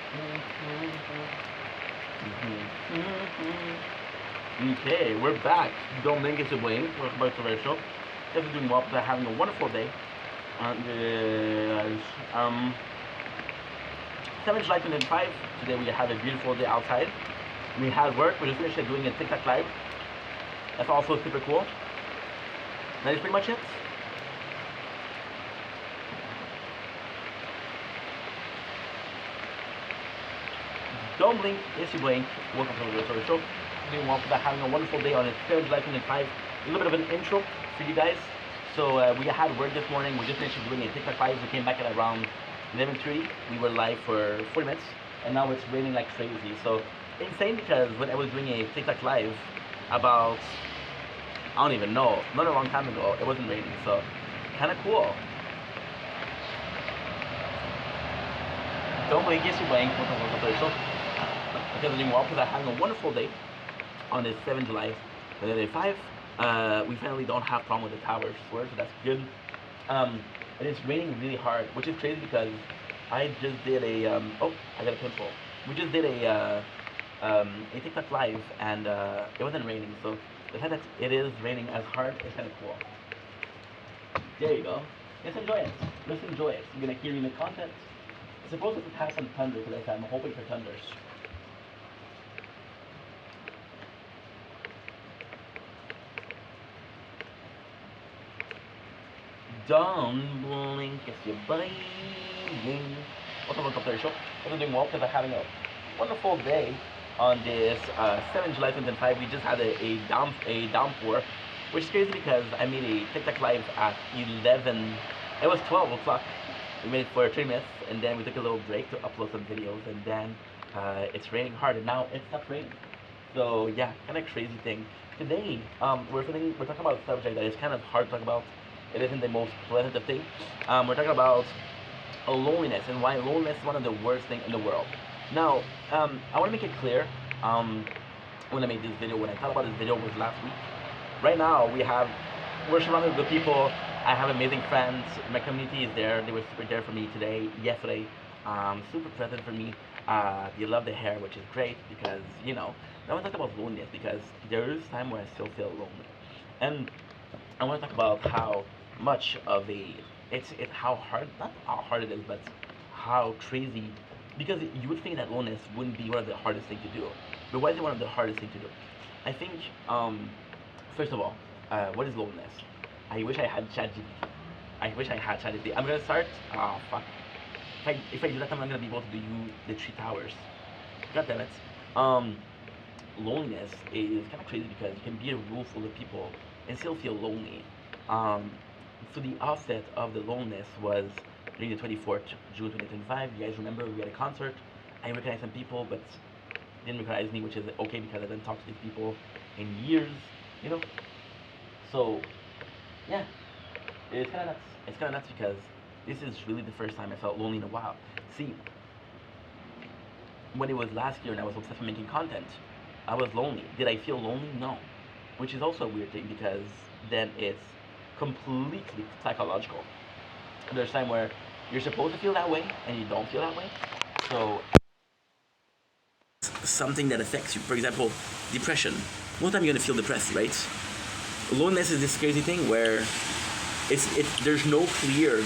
Okay, we're back. Don't think it's a blame. Welcome back to our show. Guys are doing well. They're having a wonderful day. And 7 July 2005. Today we had a beautiful day outside. We had work. We just finished doing a TikTok live. That's also super cool. That is pretty much it. Don't blink, yes you blink. Welcome to the Story Show. Doing well for that, having a wonderful day on its 3rd July 2005. A little bit of an intro for you guys. So we had work this morning. We just finished doing a TikTok live. We came back at around 11:30. We were live for 40 minutes, and now it's raining like crazy. So insane because when I was doing a TikTok live about, I don't even know, not a long time ago, it wasn't raining. So kind of cool. Don't blink, yes you blink. Welcome to the Story Show. Because doing well because I'm having a wonderful day on this 7th July 2005. We finally don't have problem with the towers, so that's good. And it's raining really hard, which is crazy because I just did a oh, I got a pimple. We just did a TikTok live and it wasn't raining, so the fact that it is raining as hard is kind of cool. There you go. Let's enjoy it. Let's enjoy it. You're gonna hear me in the content. It's supposed to have some thunder today, so I'm hoping for thunders. Don't blink if you're bleeding. Welcome to the show. I'm doing well because I'm having a wonderful day on this 7th July 2005. We just had a downpour, which is crazy because I made a TikTok live at 11. It was 12 o'clock. We made it for 3 minutes, and then we took a little break to upload some videos, and then it's raining hard, and now it stopped raining. So yeah, kind of crazy thing. Today, we're talking about a subject that is kind of hard to talk about. It isn't the most pleasant of things. We're talking about loneliness and why loneliness is one of the worst things in the world. Now, I want to make it clear. When I made this video, when I thought about this video was last week. Right now, we're surrounded with people. I have amazing friends. My community is there. They were super there for me today, yesterday. Super present for me. They love the hair, which is great because I want to talk about loneliness because there is time where I still feel lonely, and I want to talk about how much of it's how hard, not how hard it is, but how crazy, because you would think that loneliness wouldn't be one of the hardest things to do, but why is it one of the hardest things to do? I think first of all, what is loneliness? I wish I had ChatGPT. I wish I had ChatGPT. I'm gonna start. Oh fuck. If I do that, I'm not gonna be able to do the 3 towers. God damn it. Loneliness is kind of crazy because you can be a room full of people and still feel lonely. Um, so the offset of the loneliness was during the 24th June 2025. You guys remember we had a concert. I recognized some people, but didn't recognize me, which is okay because I didn't talk to these people in years, you know. So yeah, it's kind of nuts. It's kind of nuts because this is really the first time I felt lonely in a while. See, when it was last year and I was obsessed with making content, I was lonely. Did I feel lonely? No. Which is also a weird thing because then it's completely psychological. There's time where you're supposed to feel that way and you don't feel that way. So something that affects you. For example, depression. Most time you're gonna feel depressed, right? Loneliness is this crazy thing where there's no clear.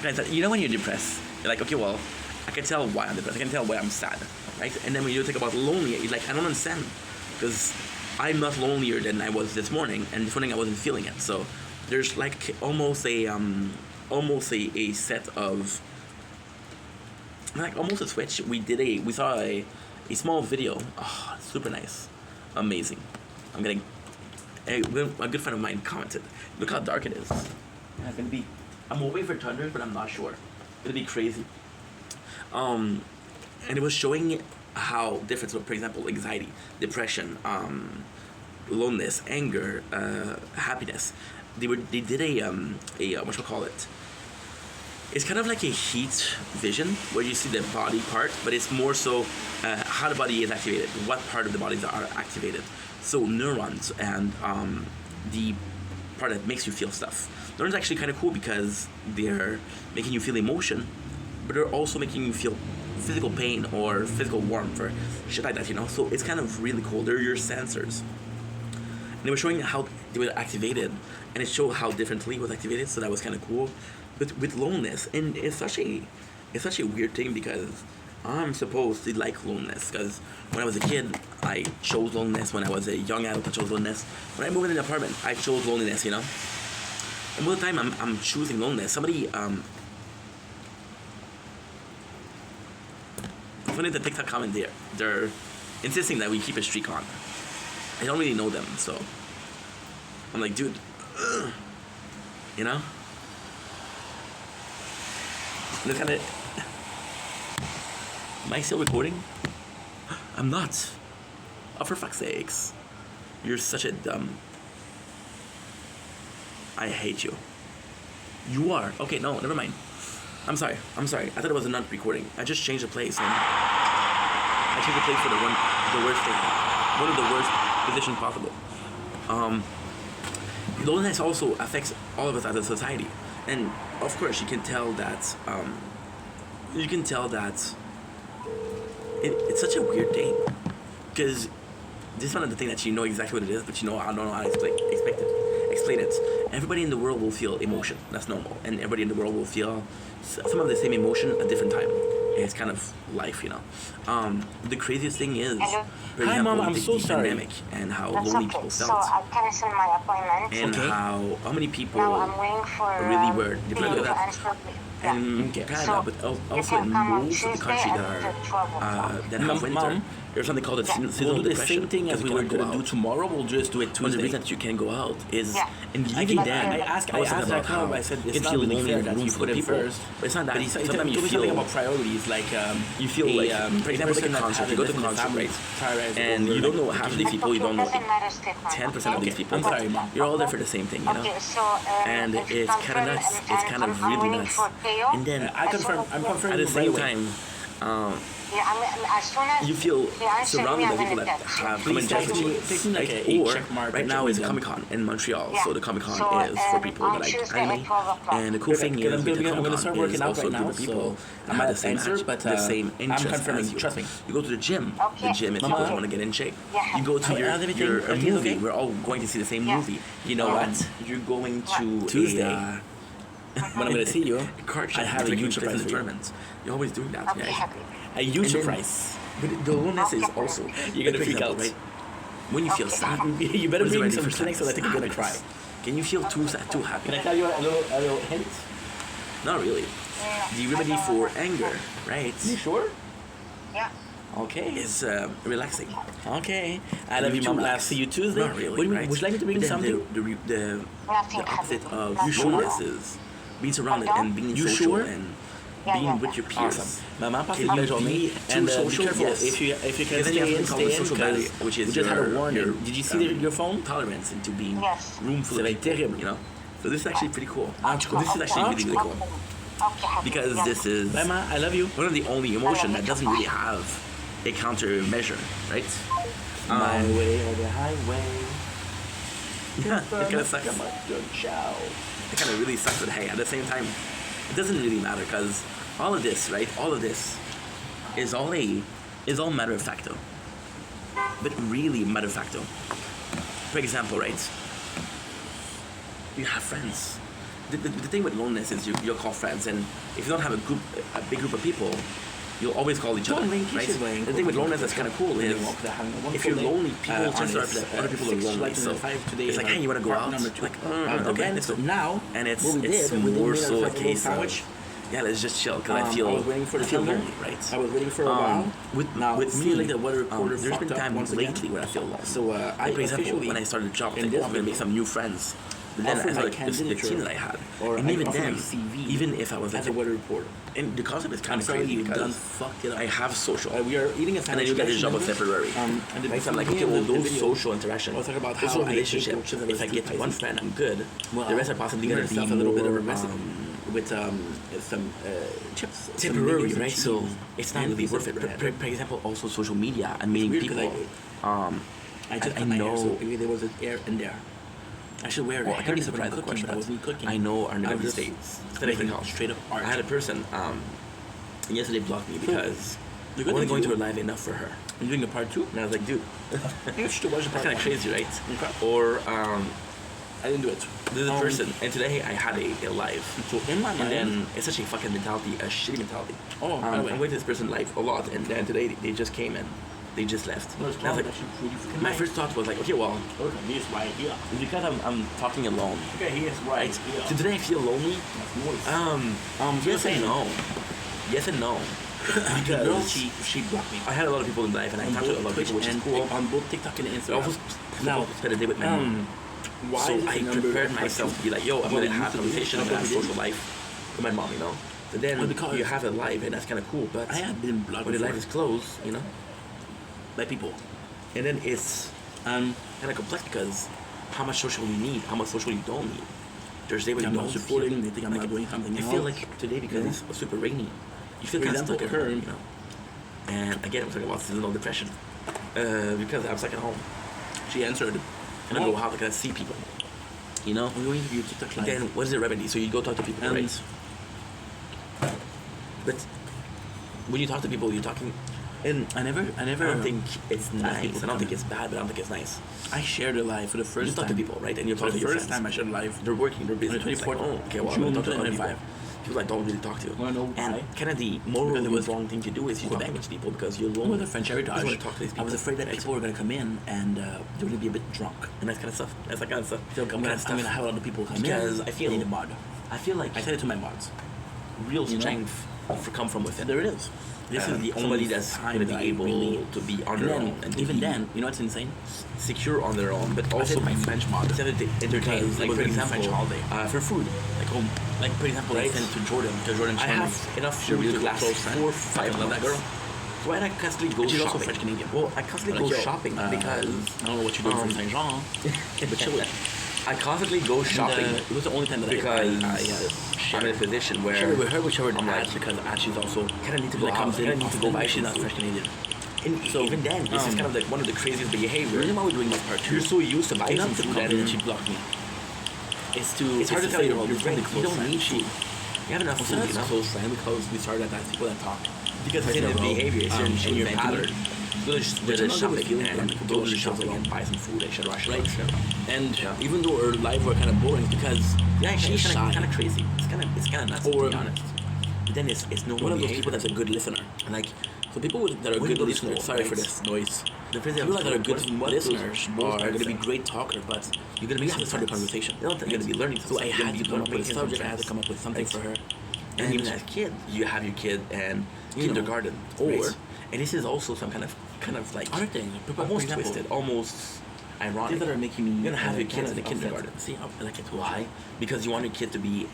When you're depressed, you're like, okay, well, I can tell why I'm depressed. I can tell why I'm sad, right? And then when you talk about lonely, you're like, I don't understand, because I'm not lonelier than I was this morning, and this morning I wasn't feeling it. So there's like almost a set of, like almost a switch. We saw a small video. Oh, super nice, amazing. A good friend of mine commented, look how dark it is. Yeah, I'm hoping for thunder, but I'm not sure. It'll be crazy. And it was showing how different, so for example, anxiety, depression, loneliness, anger, happiness. They did a what should I call it? It's kind of like a heat vision where you see the body part, but it's more so how the body is activated, what part of the bodies are activated. So neurons and the part that makes you feel stuff. Neurons are actually kind of cool because they're making you feel emotion, but they're also making you feel physical pain or physical warmth or shit like that, you know. So it's kind of really cool. They're your sensors, and they were showing how they were activated, and it showed how differently it was activated. So that was kind of cool. But with loneliness, and it's such a weird thing because I'm supposed to like loneliness because when I was a kid, I chose loneliness. When I was a young adult, I chose loneliness. When I moved in an apartment, I chose loneliness, you know. And most of the time, I'm choosing loneliness. Somebody, funny the TikTok comment there, they're insisting that we keep a streak on. I don't really know them, so I'm like, dude, you know. Look at it. Am I still recording? I'm not. Oh, for fuck's sakes. You're such a dumb... I hate you. You are. Okay, no, never mind. I'm sorry. I thought it was a not recording. I just changed the place. And I changed the place for the worst thing. One of the worst positions possible. Loneliness also affects all of us as a society. And of course, you can tell that... it's such a weird thing. Because this is one of the things that you know exactly what it is, but you know, I don't know how to explain it. Everybody in the world will feel emotion. That's normal. And everybody in the world will feel some of the same emotion at different time. It's kind of life, you know. The craziest thing is, for Hi, example, Mom, I'm so sorry. pandemic and how That's lonely okay. people So felt. I canceled my appointment. And Okay. how many people Now I'm waiting for really were you deployed to with that. answer me. And Okay. Canada, So, but you also can in come on most of the Tuesday countries at that are 12 o'clock. that have winter, Mom, there's something called a Yeah. seasonal We'll do the depression. same thing as we were cannot go going to do out. tomorrow. We'll just do it One of the Tuesday. reasons that you can go out is, Yeah. and I even did- then, I asked was talking that about how I said it's it not feels really lonely fair in that room you for put it people. first. But it's not that. But he Sometimes told you me feel something about priorities, like you feel like, for example, like a concert. You go to a concert, right? And you don't know half of these people. You don't know Doesn't matter, Stefan. 10% of these Okay, people. I'm sorry, Mom. You're all there for the same thing, you know. Okay, so And if you it's kind confirm of nuts. and- It's and kind of I'm really waiting nuts. for Theo. And then I'm confirming at the right same away. time, Yeah, as soon as you feel he answers me, surrounded by I'm people gonna that text. have Please common text me- interests, text me like right? a Or check mark right or now it's something. Comic Con in Montreal, Yeah. so the Comic Con So, is for people on that like Tuesday anime. at 12 o'clock. And the cool thing Because is, with the I'm Comic gonna Con start is working out also right a group now, of people so that I'm have at the same answer, but the same I'm interests confirming. as you. Trust me. You go to the gym. Okay. The gym is Mama. people that want to get in shape. Yeah. You go to How- your how's everything? a Everything's movie. okay? We're all going to see the same Yeah. movie. You know what? You're going to Tuesday. a When I'm gonna see you, card I check. have a You're huge taking surprise for you. tournaments. You're always doing that. Okay, Yeah. happy. A huge And then- surprise. But the loneliness is Okay. also. You're gonna for freak example, out. right? When you feel Okay. sad, You better what is the bring remedy some for snacks, or I think you're gonna cry. sadness? Can you feel too sad, too happy? Can I tell you a little hint? Not really. The remedy for anger, right, You sure? Yeah. Okay. is relaxing. Okay. I love you, too Mom. I'll relaxed. see you Tuesday. Not really, What do you mean? right? Would you like me to bring But then something? Nothing The opposite happened. of Nothing sure? loneliness happened. is being surrounded Pardon? and being You social sure? and Yeah, being yeah, with yeah. your peers. Awesome. Maman, passe Can une belle you journée. be And too be social? careful. Yes. If you can Because then you stay have in, something called stay in, social because barrier, which is we just had a your- warning. your, Did you see your phone? tolerance into being Yes. room full Ça of va être people, terrible. you know. So this is actually pretty cool. En tout cas, This is actually really, really cool. Okay, happy. Because Yeah. this is Maman, I love you. one of the only emotion that doesn't really have a countermeasure, right? My way or the highway. Yeah, it kind of sucks. Ciao. It kind of really sucks, but hey, at the same time, it doesn't really matter because all of this, right? All of this is all matter of facto, but really matter of facto. For example, right? You have friends. The thing with loneliness is you'll call friends, and if you don't have a big group of people, you'll always call each other, right? The thing with loneliness that's kind of cool is if you're lonely, people chances are that other people are lonely. So it's like, hey, you want to go out? Like, okay, let's go. Now, And it's what we it's did, we more made so a ourselves a little case sandwich. of yeah, let's just chill because I I feel was waiting for the I feel thunder. lonely, right? I was waiting for a while. With Now, with feel me, like the weather reporter there's been fucked up times once again. lately where I feel lost. So, I for example, officially, when I started the job, in thinking, this I'm gonna make video, some new friends. But then offer I my started the candidature, team that I had, or and I even offer my then, CV even if I was like as a weather reporter. and the concept is kind I'm of sorry, crazy you because done fucked it up. I have social. We are eating a And then sandwich. you get a guys, job of remember? temporary. And the Right? So I'm like, beginning okay, of well, the those video, social interaction, I'll talk about social how I hate relationship. coaches and If I those get two one places. friend, I'm good. Well, The rest are possibly give gonna be yourself a little bit of a more, recipe with some chips. some temporary, mayonnaise and right? cheese So it's not and really piece of worth it. bread. For example, also social media and meeting weird 'cause people. I just I cut my hair, so know. maybe there was an air in there. I should wear Well, a I can be hairnet when I'm surprised, of cooking, course, but I but wasn't cooking. I know our I'm negative just states. studying straight up art. I had a person And yesterday blocked me because the I good wasn't thing going to you- her live enough for her. You're doing a part 2? And I was like, dude, You should watch the that's part kind of 1. crazy, right? Okay. Or I didn't do it. there's a person, and today I had a live. So in my And mind, then it's such a fucking mentality, a shitty mentality. Oh, by the way. I'm going to this person live a lot, and then today they just came and they just left. no, it's And I was like, actually pretty freaking my nice. first thought was like, okay, well, Look, he is right here. it's because I'm talking alone, Okay, he is right? right here. So today I feel lonely. That's noise. Yes and no. Yes and no. The girl, Because she blocked me. I had a lot of people in life, and I On talked to a both lot of Twitch people, which is and cool. on both TikTok and I Instagram. also Now, spent a day with my mom. why So is I the number prepared part myself two? to be like, yo, I'm Well, gonna you have used a to do conversation, it, I'm gonna have that's what social we life with my mom, you know. But then Well, because- you have a life, and that's kind of cool. But I had been blocked when the before life is closed, you know, by people. and then it's kind of complex because how much social you need, how much social you don't need. There's days when I'm you not don't supporting, feel they think I'm not doing something I feel else. like today because Yeah. it's super rainy, you feel For kind of example, stuck at her- home, you know. And again, I'm talking about seasonal depression because I'm stuck at home, She answered. and I go out, like I see people, you know. We're going to do TikTok live. Then what is the remedy? So you go talk to people, and right? But when you talk to people, you're talking, and I never I don't think it's nice. people I to don't think come it's bad, but I don't think it's nice. I shared a live for the You first talk time. to people, right? And you For talk the to your first friends. time I shared live. They're working, they're busy. On the It's like, 24th oh, okay, well, I'm June gonna talk to other people. 2025. People I don't really talk to. Wanna know why? And kind of the moral Because it was wrong thing to do is you talk Quebec. to a bunch of people because you're lonely. With the French You heritage, just want to talk to these people. I was afraid that people were going to come in and they were going to be a bit drunk. And that's kind of stuff. That's that kind of stuff. So I'm Kind going of to have a lot of people come Because in. I feel- need a mod. I feel like I said it to my mods. real you know? strength come from within. And there it is. This is the somebody only that's time going to that be I able really- to be on And their then, own and to even be then, you know what's insane? secure on their own, but I also said my French mod. instead of entertain. Because Like it was for gonna be example, French holiday. for food. Like home, like for example, Right. I sent to Jordan I Sherman. have enough She's a food really to last close friend. 4 or 5 I love that months. girl. So I constantly go And she's also shopping. French Canadian. Well, I constantly Like, go yo, shopping because I don't know what you're doing from Saint Jean, but chill it. I constantly go shopping It was the only time that because I I'm in a position where shared with her, whichever I'm ads, like, because she's also kind of need to go like out. comes Kind in. of need to go buy She's some not food. French Canadian. And So, even then, this is kind of like one of the craziest behaviors. The reason why we're doing this part 2 You're so used to buying not some to food come and in and she blocked me. It's to it's hard to tell say, your well, friend really you close don't friend. need food. You have enough So food, that's you know. close friend because we started at that people that talk. Because it's in the behavior, it's in your pattern. Go to Which I'm not shopping good with and feeling go to like shopping people and buy some food and shit. Right. And Yeah. even though our live were kind of boring because Yeah, she's it's shy. kind of crazy. It's kind of nuts, Or- to be honest. But then it's no one of those behavior. people that's a good listener. And like So people that are When good you go to listeners, school, sorry right? for this noise. the phrase People that are good what listeners those are going to be things. great talker, but You're gonna you be have to start a conversation. You're gonna be learning. So I had to come up with a making subject. I some had to come up with something for her. And even as a kid, you have your kid and You know, kindergarten, or- right? And this is also some kind of like Other things, for almost example, twisted, almost ironic. things that are making me. You're gonna have your kids in the kind of kindergarten. upset. See, like I told Why? you. Because you want your kid to be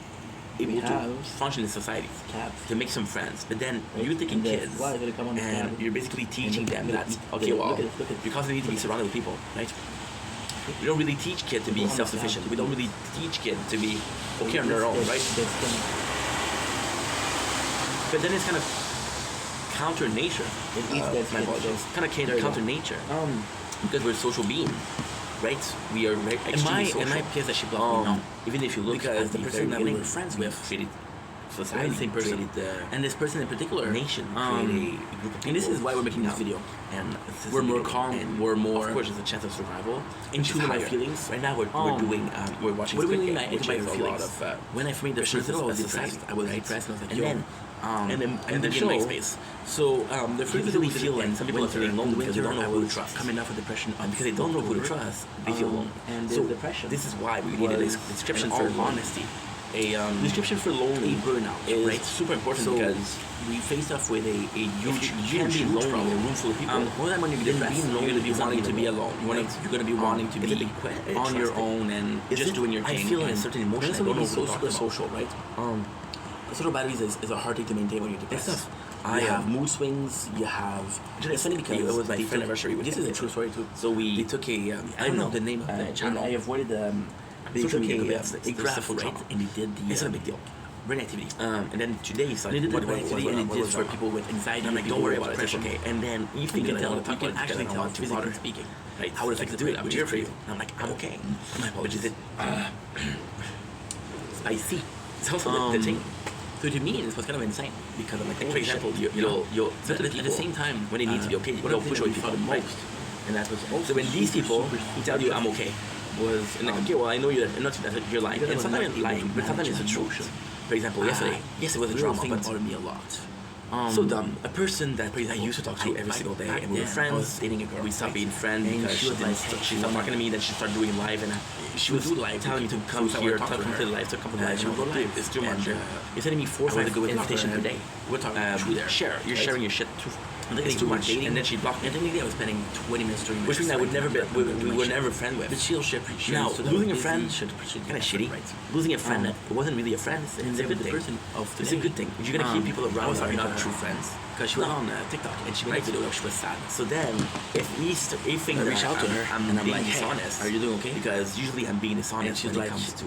able to have function in society, Cabs. to make some friends. But then Right. you're taking And the kids flies that come on the and cab. you're basically teaching them look that at- okay, well, look at- you constantly need to be surrounded with people, right? We don't really teach kids to be Go on the self-sufficient. cab. We don't really teach kids to be okay on their own, right? But then it's kind of counter nature. It eats that My skin, apologies. so- Kind of There you counter go. nature because we're a social being, right? We are very extremely social. Am I pissed that she blocked me? No. Even if you look Because at the the person very that we beginning, were friends we with created We're society, the same person. created the And this person in particular, nation, created a group of people. and this is why we're making this now. video. And this is We're the more beginning. calm, And we're more Of course, there's a chance of survival. in which is tune with my higher. feelings. Right now, we're doing we're watching. What do we Squid mean Game, by which into is my a feelings? lot of When I made the there's first this video, I was society, depressed. I was right? depressed, and I was like, And yo. then, And the the show, my space. So the first you video really we did feel in like some people are winter, feeling lonely in because they winter, don't know I who to was trust. coming off of depression, and because they don't know who to October, trust, they feel alone. and so the depression. this is why we needed a was, description in for all honesty, a description for lonely burnout is right? Super important so because we faced off with a huge, you can be huge lonely problem. in a room full of people. More than when you're then depressed, being you're lonely gonna be is not wanting to being be alone, alone. You're gonna be wanting to it's a be big que- on your trusting. own and Is just it- doing your I thing. feel a and certain emotion when I don't know somebody's what to so talk about. social, right? Social batteries is a hard thing to maintain when you're depressed. tough. You have mood swings. You have. It's funny because it was my they friend took- anniversary This is a true story too. So we They took a. I don't know the name of the channel. I avoided they Social took media, a, it's a the graph, simple right? channel. And they did the. It's not a big deal. Brain activity. And then today it's like They did the what brain activity, and what it was is for that? people with anxiety. And I'm like, people don't worry with about it. It's depression. okay. And then you You think can that I tell. want to You talk can about it actually because I tell want to physically water. speaking. Right. How it Like, affects the dude, brain, I'm which here is for for you. you. And I'm like, I'm okay. My Which is apologies. it? I see. It's also the thing. So to me, this was kind of insane because I'm like, Like, for for example, example, you'll but at the same time, when they need to be okay, what you'll I push think away we people saw the right? most, and that was also So when these people tell you I'm okay, was and like, okay, well I know you're not that you're lying, because I and was sometimes not it's lying, able to but sometimes it's manage the truth. emotion. For example, yesterday, yes, it was a drama, thing but bothered me a lot. so dumb. A person that I used to talk to every single day, and we were I was friends. dating a girl. We stopped being friends And because she she was didn't. like, hey, She stopped talking to me. Then she started doing live, and she would was do live telling me to come so I here, would talk to to come her. to the live, to come to the live. She would go live. It's too And, much. You're sending me 4 or I would 5 go with invitations her. per day. We're talking through there. Share. You're right? sharing your shit. And then It's too much. dating, And then she blocked me. And technically, I was spending 20 minutes, 30 minutes. Which means I would never be. We were never friends with. But she'll share. Now, losing a friend, kind of shitty. Losing a friend that wasn't really a friend. It's a good thing. It's a good thing. You're gonna keep people I around was that are talking not to her. true friends. Because she was on TikTok and she made a video like she was sad. So then, if we think I that reach out to her I'm and I'm being like, hey, dishonest, are you doing okay? Because usually I'm being dishonest And she's when like, it comes to.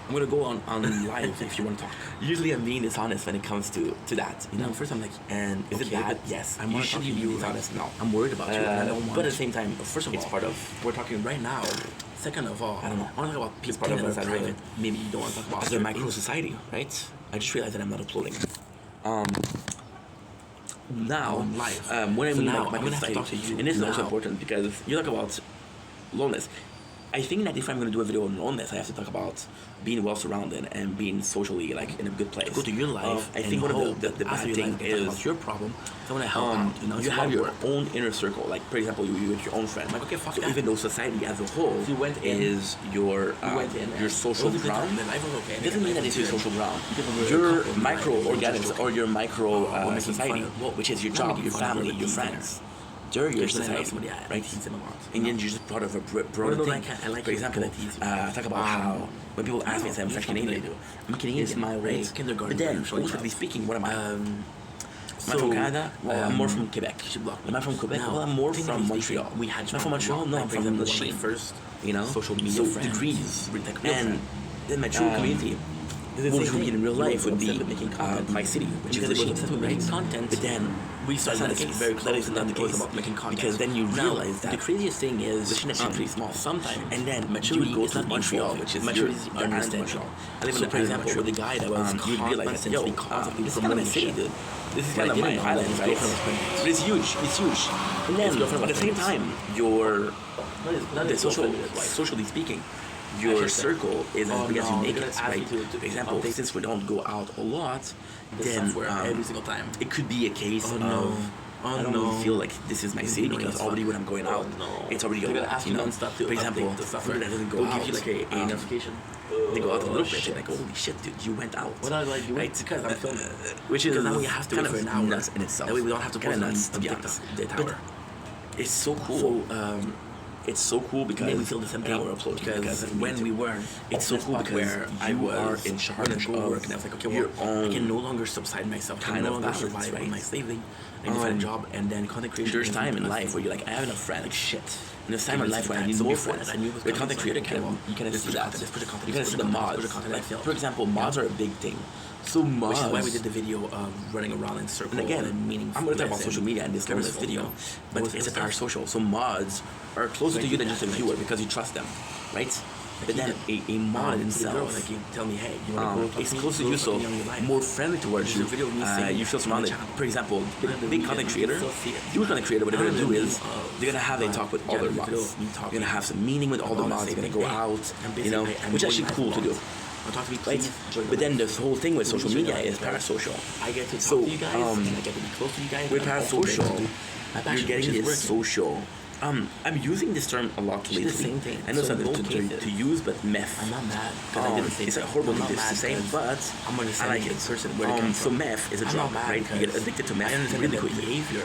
I'm gonna go on live if you want to talk. Usually I'm being dishonest when it comes to that. You know. First I'm like, And is it okay, bad? but Yes. I you want to should talk to be you. dishonest. No. I'm worried about you. And I don't want. But at the same time, first of all, it's part of. we're talking right now. Second of all, I don't know. I want to talk about people part of that us are as private. well. Maybe you don't want to talk about As a certain micro things. society, right? I just realized that I'm not uploading. Now, On live. when I So mean now, like I'm gonna have to micro talk to society, you and this is now. also important because you talk about loneliness. I think that if I'm going to do a video on loneliness, I have to talk about being well surrounded and being socially like in a good place. Go to your life. I and think one of hope the that bad after your thing life, they talk is about your problem. Someone to help out. You know, you it's a have lot of your work. own inner circle. Like for example, you with your own friend. Like, okay, fuck so that. even though society as a whole You went in, is your went in. your and social it was a good ground. time, the life was okay. It doesn't mean that it's your social ground. People were Your coupled, like, micro-organisms just or your micro we're making society, fun of- well, which is your not job, making your fun of family, other your things friends. They're your Because when I love society, somebody, I right? tease them a lot. And then you're just part of a broader Although thing. I like For you example, because I tease you. talk about how when people ask me if I'm French Canadian, I'm Canadian, It's my way. right? Kindergarten, But then, I'm showing politically love. speaking, what am I? Am I So, from Canada? I'm more from Quebec. You should block me. Am I from Quebec? Now, well, I'm more technically from speaking, Montreal. we had Am I from Montreal? No, like, I'm for from example, the one of my Chine. first You know, social media so friends, degrees, like real and friend. then my true community. What would be in real life would be obsessed with making content. my city, which is Because the I was Chine, obsessed with right? making content. But then We started that's the not case. very That close, is not not the the case case about making content. because then you Now, realize that the craziest thing is the Chine is actually pretty small. Sometimes And then maturity you would go is to not Montreal, equal. which is maturity your is island understanding. Montreal. I live in So, the for example, with the guy that was you realize that, yo, constantly. this is kind of my city, dude. This is kind of I my didn't know island, his right? girlfriend was pregnant. But it's huge. It's huge. And then, His girlfriend at the was same pregnant. time, your Not the his social, girlfriend, his wife. socially speaking, I your should say. circle is as Oh, big as you no, make they're it, gonna ask right? you to For example, update since we don't go out a lot, The then software every single time. it could be a case Oh, of no. Oh, I don't no. really feel like this is my city No, because it's already fine. when I'm going Oh, out, no. it's already a They're gonna lot, ask you you know. non-stop to For example, update the software. somebody that doesn't go They'll out, give you like a notification. they go out a little bit, shit. and like, holy shit, dude, you went out. What are like doing? Right? Because I'm filming. Which is Because now we have to kind wait of for an hour. nuts in itself. That way we don't have to kind of post nuts, on to be TikTok. honest. The But tower. it's so cool. It's so cool because Made me feel the same thing. an hour upload Because when we were, it's so cool because where I you was are in charge gonna go of work, and I was like, okay, your well, I own can no longer subside myself. I kind can no of longer balance, survive right? on my slaving. I need to find a job, and then content creation. There's is time in a life thing. where you're like, I have enough friends. Like shit. And there's time in life when I need So to be before friends. that, I knew it was With coming, content so creator, like, kind okay, of, well, you can let's see put that. content, let's put the content, You can let's see put the the content, mods. let's put the content, Like, let's film. for example, mods are a big thing. So mods. Which is why we did the video of running around in circles. And again, meaning I'm going to talk about social media in this video, but it's a parasocial. So mods are closer to you than just a viewer because you trust them, right? But then a mod itself, like you tell me, hey, you want to go? it's close to you, so more friendly towards you. There's a video of me singing You feel on surrounded. the channel. For example, the big content creator, still see it. huge content creator, what they're gonna do is they're gonna have a But, talk with yeah, all their the video mods. of me You're talking gonna have some meeting with all the about mods. the You're same gonna go thing. out, I'm busy, you know, I'm which is going actually cool to do. Talk to me, Right? please. Join But then the the whole thing with social Please media join is the parasocial. I get to talk So, to you guys, and I get to be close to you guys. With and I'm also parasocial, able to do my you're passion, getting which is this working. social. I'm using this term a lot It's lately. the same thing. I know So it's in not both to cases, use, but meth. I'm not mad because I did the same It's a thing. horrible I'm not thing to mad say, 'cause but I'm I understanding like the it. person where they come So from. meth is a I'm drug, not mad right? You get because addicted to meth I understand really that quickly. behavior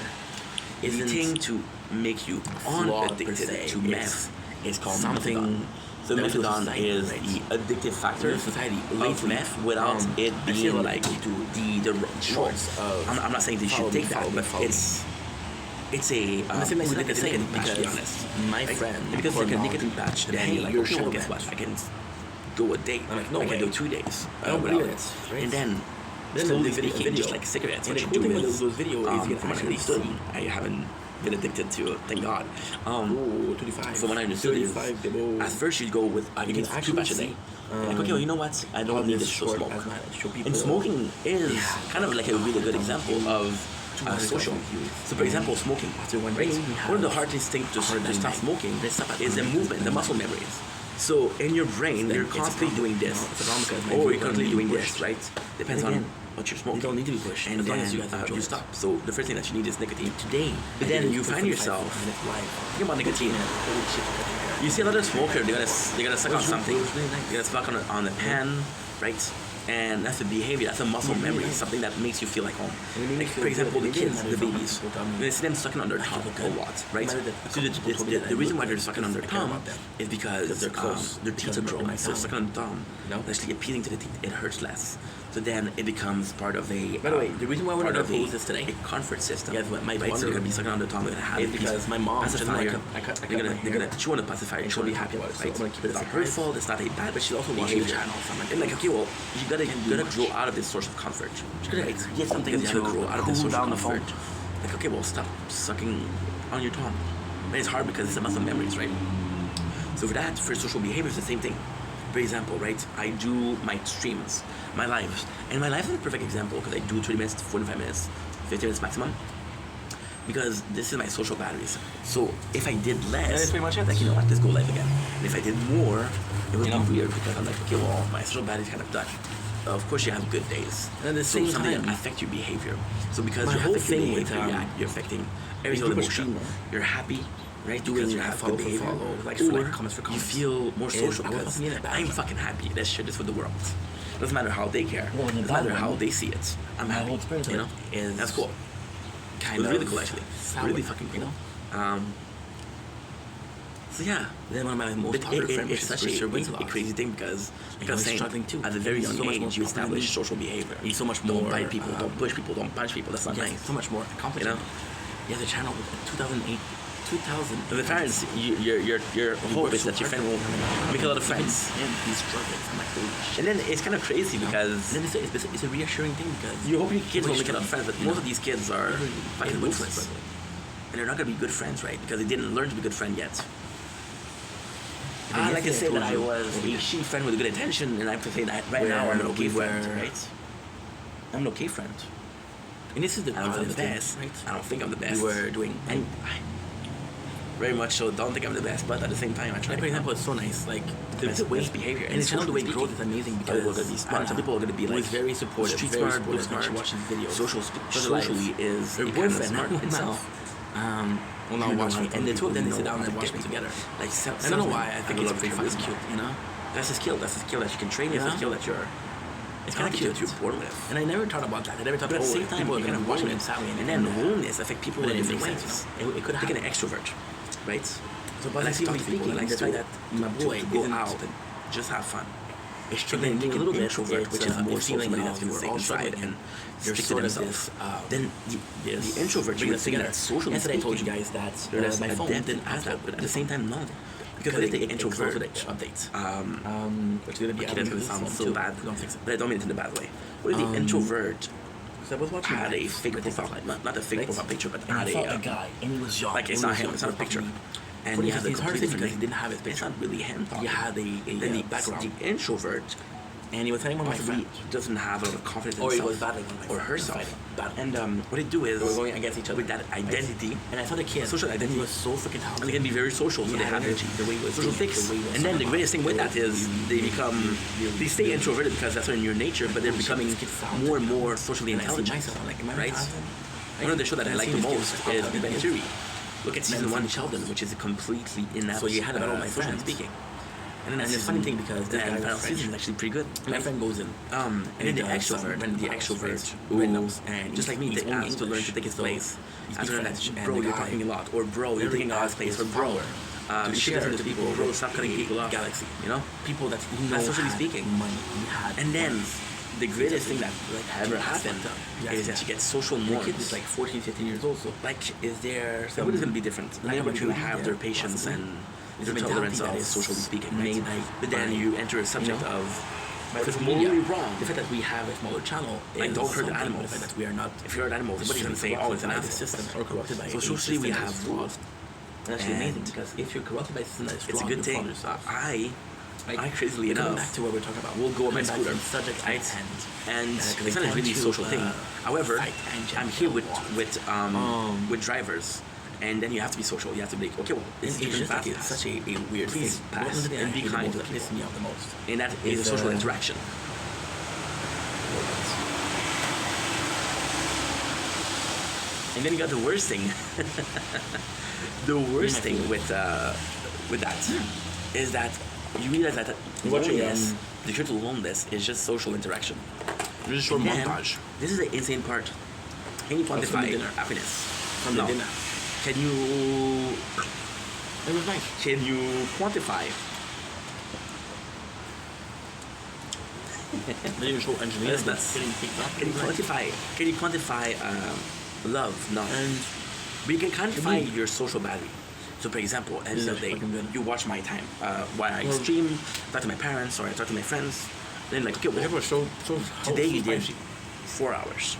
Eating isn't to make you flawed per addicted se. to meth is called something methadone. So that we methadone society is rates. the addictive factor The society of lately, meth without it I see a being lot of like people the shorts of I'm not saying they follow should me, take follow that, me, but follow me. it's a I'm not saying it's it's like not a the same nicotine patch, to be because honest. my Right? friend Because for it's like a long, nicotine patch, then hey, you're like, you're okay, well, short, guess man. what? I can go a day. I'm like, no I can way. do 2 days. I don't without believe it. it, right? And then Then slowly the video- speaking, just like cigarettes, and what the you cool do thing with is those videos is you can from what actually I've see. seen, I haven't get addicted to it. Thank God. Ooh, 25. So when I understood is, 35, Debo. at first you'd go with You can two actually batch a day. see, Like, okay, well, you know what? I don't need this to short smoke. as much. Show people. And smoking is kind of like a really good example of social. So, for example, smoking. After one Right? day, we One of the have hardest things to hard stop night. smoking Let's stop at is the night. movement, the muscle memories. So in your brain, you're It's a constantly problem. doing this. No, it's a problem because my Or brain you're constantly don't doing need to be this, pushed. right? Depends Again, on what you're smoking. don't need to be pushed, And as long then as you guys enjoy you it. stop. So the first thing that you need is nicotine. Today, But then you find yourself think about nicotine. You see a lot of smoker, they're gonna suck on something. They're gonna suck on a pen, right? And that's a behavior, that's a muscle memory, something that makes you feel like home. Like, for example, the kids, the babies, you see them sucking on their tongue a lot, right? So the reason why they're sucking on their tongue is because they're close. their teeth are growing. So sucking on the tongue, actually appealing to the teeth, it hurts less. So then it becomes part of a. By the way, the reason why we're not part gonna of post this today, a comfort system. Yes, my right? So wonder they're gonna be sucking on the tongue. They're gonna have is because my mom doesn't like pacifier. I cut They're my gonna hair. chew on a pacifier and she'll be chew on happy about it. So right? I'm gonna keep it It's a not surprise. hurtful. It's not a bad. But she's also watching the behavior. channel, so I'm like, And like, okay, well, you gotta much. grow out of this source of comfort. gotta get something Because you gotta to grow out of this cool source of down the comfort. phone. Like, okay, well, stop sucking on your tongue. And it's hard because it's a muscle memories, right? So for that, for social behavior, it's the same thing. For example, right, I do my streams, my lives. And my life is a perfect example because I do 20 minutes, 45 minutes, 50 minutes maximum. Because this is my social batteries. So if I did less, that's pretty much it. like, you know what, let's go live again. And if I did more, it would be weird because I'm like, okay, well, my social battery's kind of done. Of course, you have good days. And at the So same something time, that affect your behavior. So because my you whole affect your thing with, behavior, you're affecting every with single people emotion. stream, You're happy, right? doing Because you that have follow good for behavior. follow, likes Or for like, comments for comments. you feel more Is social I was because fucking in it, I'm bad. fucking happy. Let's share this with the world. Doesn't matter how they care. Well, in the Doesn't matter bad how one, they see it. I'm my happy. whole experience You of know, it is that's cool. kind It was of really cool actually. sour, Really fucking cool. you know? So yeah. Then one of my most But popular friends, it's such a crazy thing because he's saying struggling too. at a very He's young so much more age you popular than establish me. social behavior. He's so much Don't more, bite people, don't push people, don't punch people. That's not Yes, nice. so much more accomplished. You know? He has a channel with 2008, 2000. But the parents, your hope is that your friend will make a lot of friends. And he's struggling. I'm like, holy shit. And then it's kind of crazy because And then it's a reassuring thing because you hope your kids will Really make a lot of friends, but most of these kids are fucking ruthless. And they're not gonna be good friends, right? Because they didn't learn to be a good friend yet. I like to say that I was a she friend with good intention, and I have to say that right now I'm an okay friend, right? I'm an okay friend. And this is the I don't know positive the thing, best. right? I don't think I'm the best. We were doing, And very much so. Don't think I'm the best, but at the same time, I try. like, for example, it's so nice. Like Best behavior. and the channel, the way it Socially grows is amazing because People are gonna be smart. Some people are gonna be like he's very supportive, street very smart, book supportive. smart. She watches videos. Socially is her a kind of boyfriend smart now. itself. Will now You know watch how me, some and the two of them they people sit down and know watch how me to together. Like I don't know why. I think it's pretty fucking charisma. cute, you know. That's a skill. That's a skill that you can train. It's Yeah. a skill that you're. It's kind kind of of cute. cute. You're born with. And I never thought about that. I never thought, But at the oh, same time, people are you're gonna gonna watch me warm in Sally, and then warmness affect people But in it different makes ways. sense, you know. It could Like an happen. extrovert, right? So I like to talk positively to people. speaking, I like the to fact that my boy to go isn't out and just have fun. is And struggling then a take little an bit, introvert, which is more feeling somebody of that's going to we're stay all inside struggling and you're stick to sort of themselves. this, Then the introvert, bring you us would think together. that socially Yesterday I told you speaking, guys that they're less my phone adept didn't at that, but at the same time, not. Because because if the it introvert, the updates. which is going to be, Yeah, that's going this to sound one so too. bad, Don't fix it. but I don't mean it in a bad way. What if the introvert So I was watching had a that, fake but profile, not a fake right? profile picture, but and had I saw a a guy, and he was young. like it's and not he him, was it's not a young, picture. probably. And Funny he has a because it's hard to complete say because he different. didn't have his It's picture. not really him talking. He had Then a background. the introvert And he was telling one of my possibly friends. doesn't have a lot of confidence in Or he himself was battling one of my or friends, herself. fighting, battling. And what they do is They were going against each other. with that identity. And I saw the kid. Social identity. He was so freaking talented. And they can be very social, so He they had have energy, the way he was social doing it, fix. the way he was And then the talking greatest thing with about that it. is they become, they stay introverted because that's in your nature, but they're becoming more and more socially And I see intelligent. myself, I'm like, am I right? talented? One of the show that I And like seeing the these most kids is pop Big up Bang in Theory. Look at season Then 1 seeing Sheldon, which is completely inept. So you had a battle of my socially friends. speaking. And it's a funny thing because this the guy final was season is French. actually pretty good. My friend goes in. And then the does some extrovert, random the battles, extrovert, right? Randoms, and just like me, he's they only asked to learn English. to take his So place. he After speaks that, French, and bro, the you're guy talking a lot, or bro, you're very taking God's asked place, or his bro, power to she share listen to to people, people bro, stop cutting the people off. galaxy. You know? People that you know That's socially had speaking. money. He had And then funds. the greatest thing that ever That's happened fucked up. is that you get social The norms. kid is like 14, 15 years old, so Like, is there somebody's gonna be different? Everybody's gonna have their patience possibly. and It's a their mentality tolerance that of is socially speaking, right? made But then by, you enter a subject you know, of But But it's it's morally media. wrong. The fact that we have a smaller channel Like, is don't hurt the something, animals. The fact that we are not If you're an animal, everybody's gonna say, "Oh, it's an by animal." the system or corrupted by So a socially, we system that have is flawed. rules. And that's amazing And because if you're corrupted by a system that is It's a flawed, good you thing. follow yourself. I crazily Coming enough, back to what we're talking about, we'll go on my coming back scooter, from subject right? at hand. And Because it's not they a really tend to, social thing. However, fight tangent I'm here with walk. with drivers, and then you have to be social. You have to be like, okay, well, It's it's different just like paths. it's such a weird Please thing. pass One of the things and I be hate the kind most, to that people. pisses me off the most. And that is a Is, social uh, interaction. And then you got the worst thing. The worst thing with that is that you realize that You're watching, loneliness, the cure to loneliness is just social interaction. There's a short And then, montage this is the insane part. Can you from the quantify dinner. happiness? from the No. dinner. Can you It was nice. can you quantify? They didn't show engineers That's nuts. getting picked up. Can you It was nice. quantify? Can you quantify love? No. And But you can quantify me- your social battery. So, for example, every This is single day, fucking good. you watch my time. While I Well- stream, talk to my parents, or I talk to my friends. Then, like, okay, they well, were so today you did spicy. 4 hours.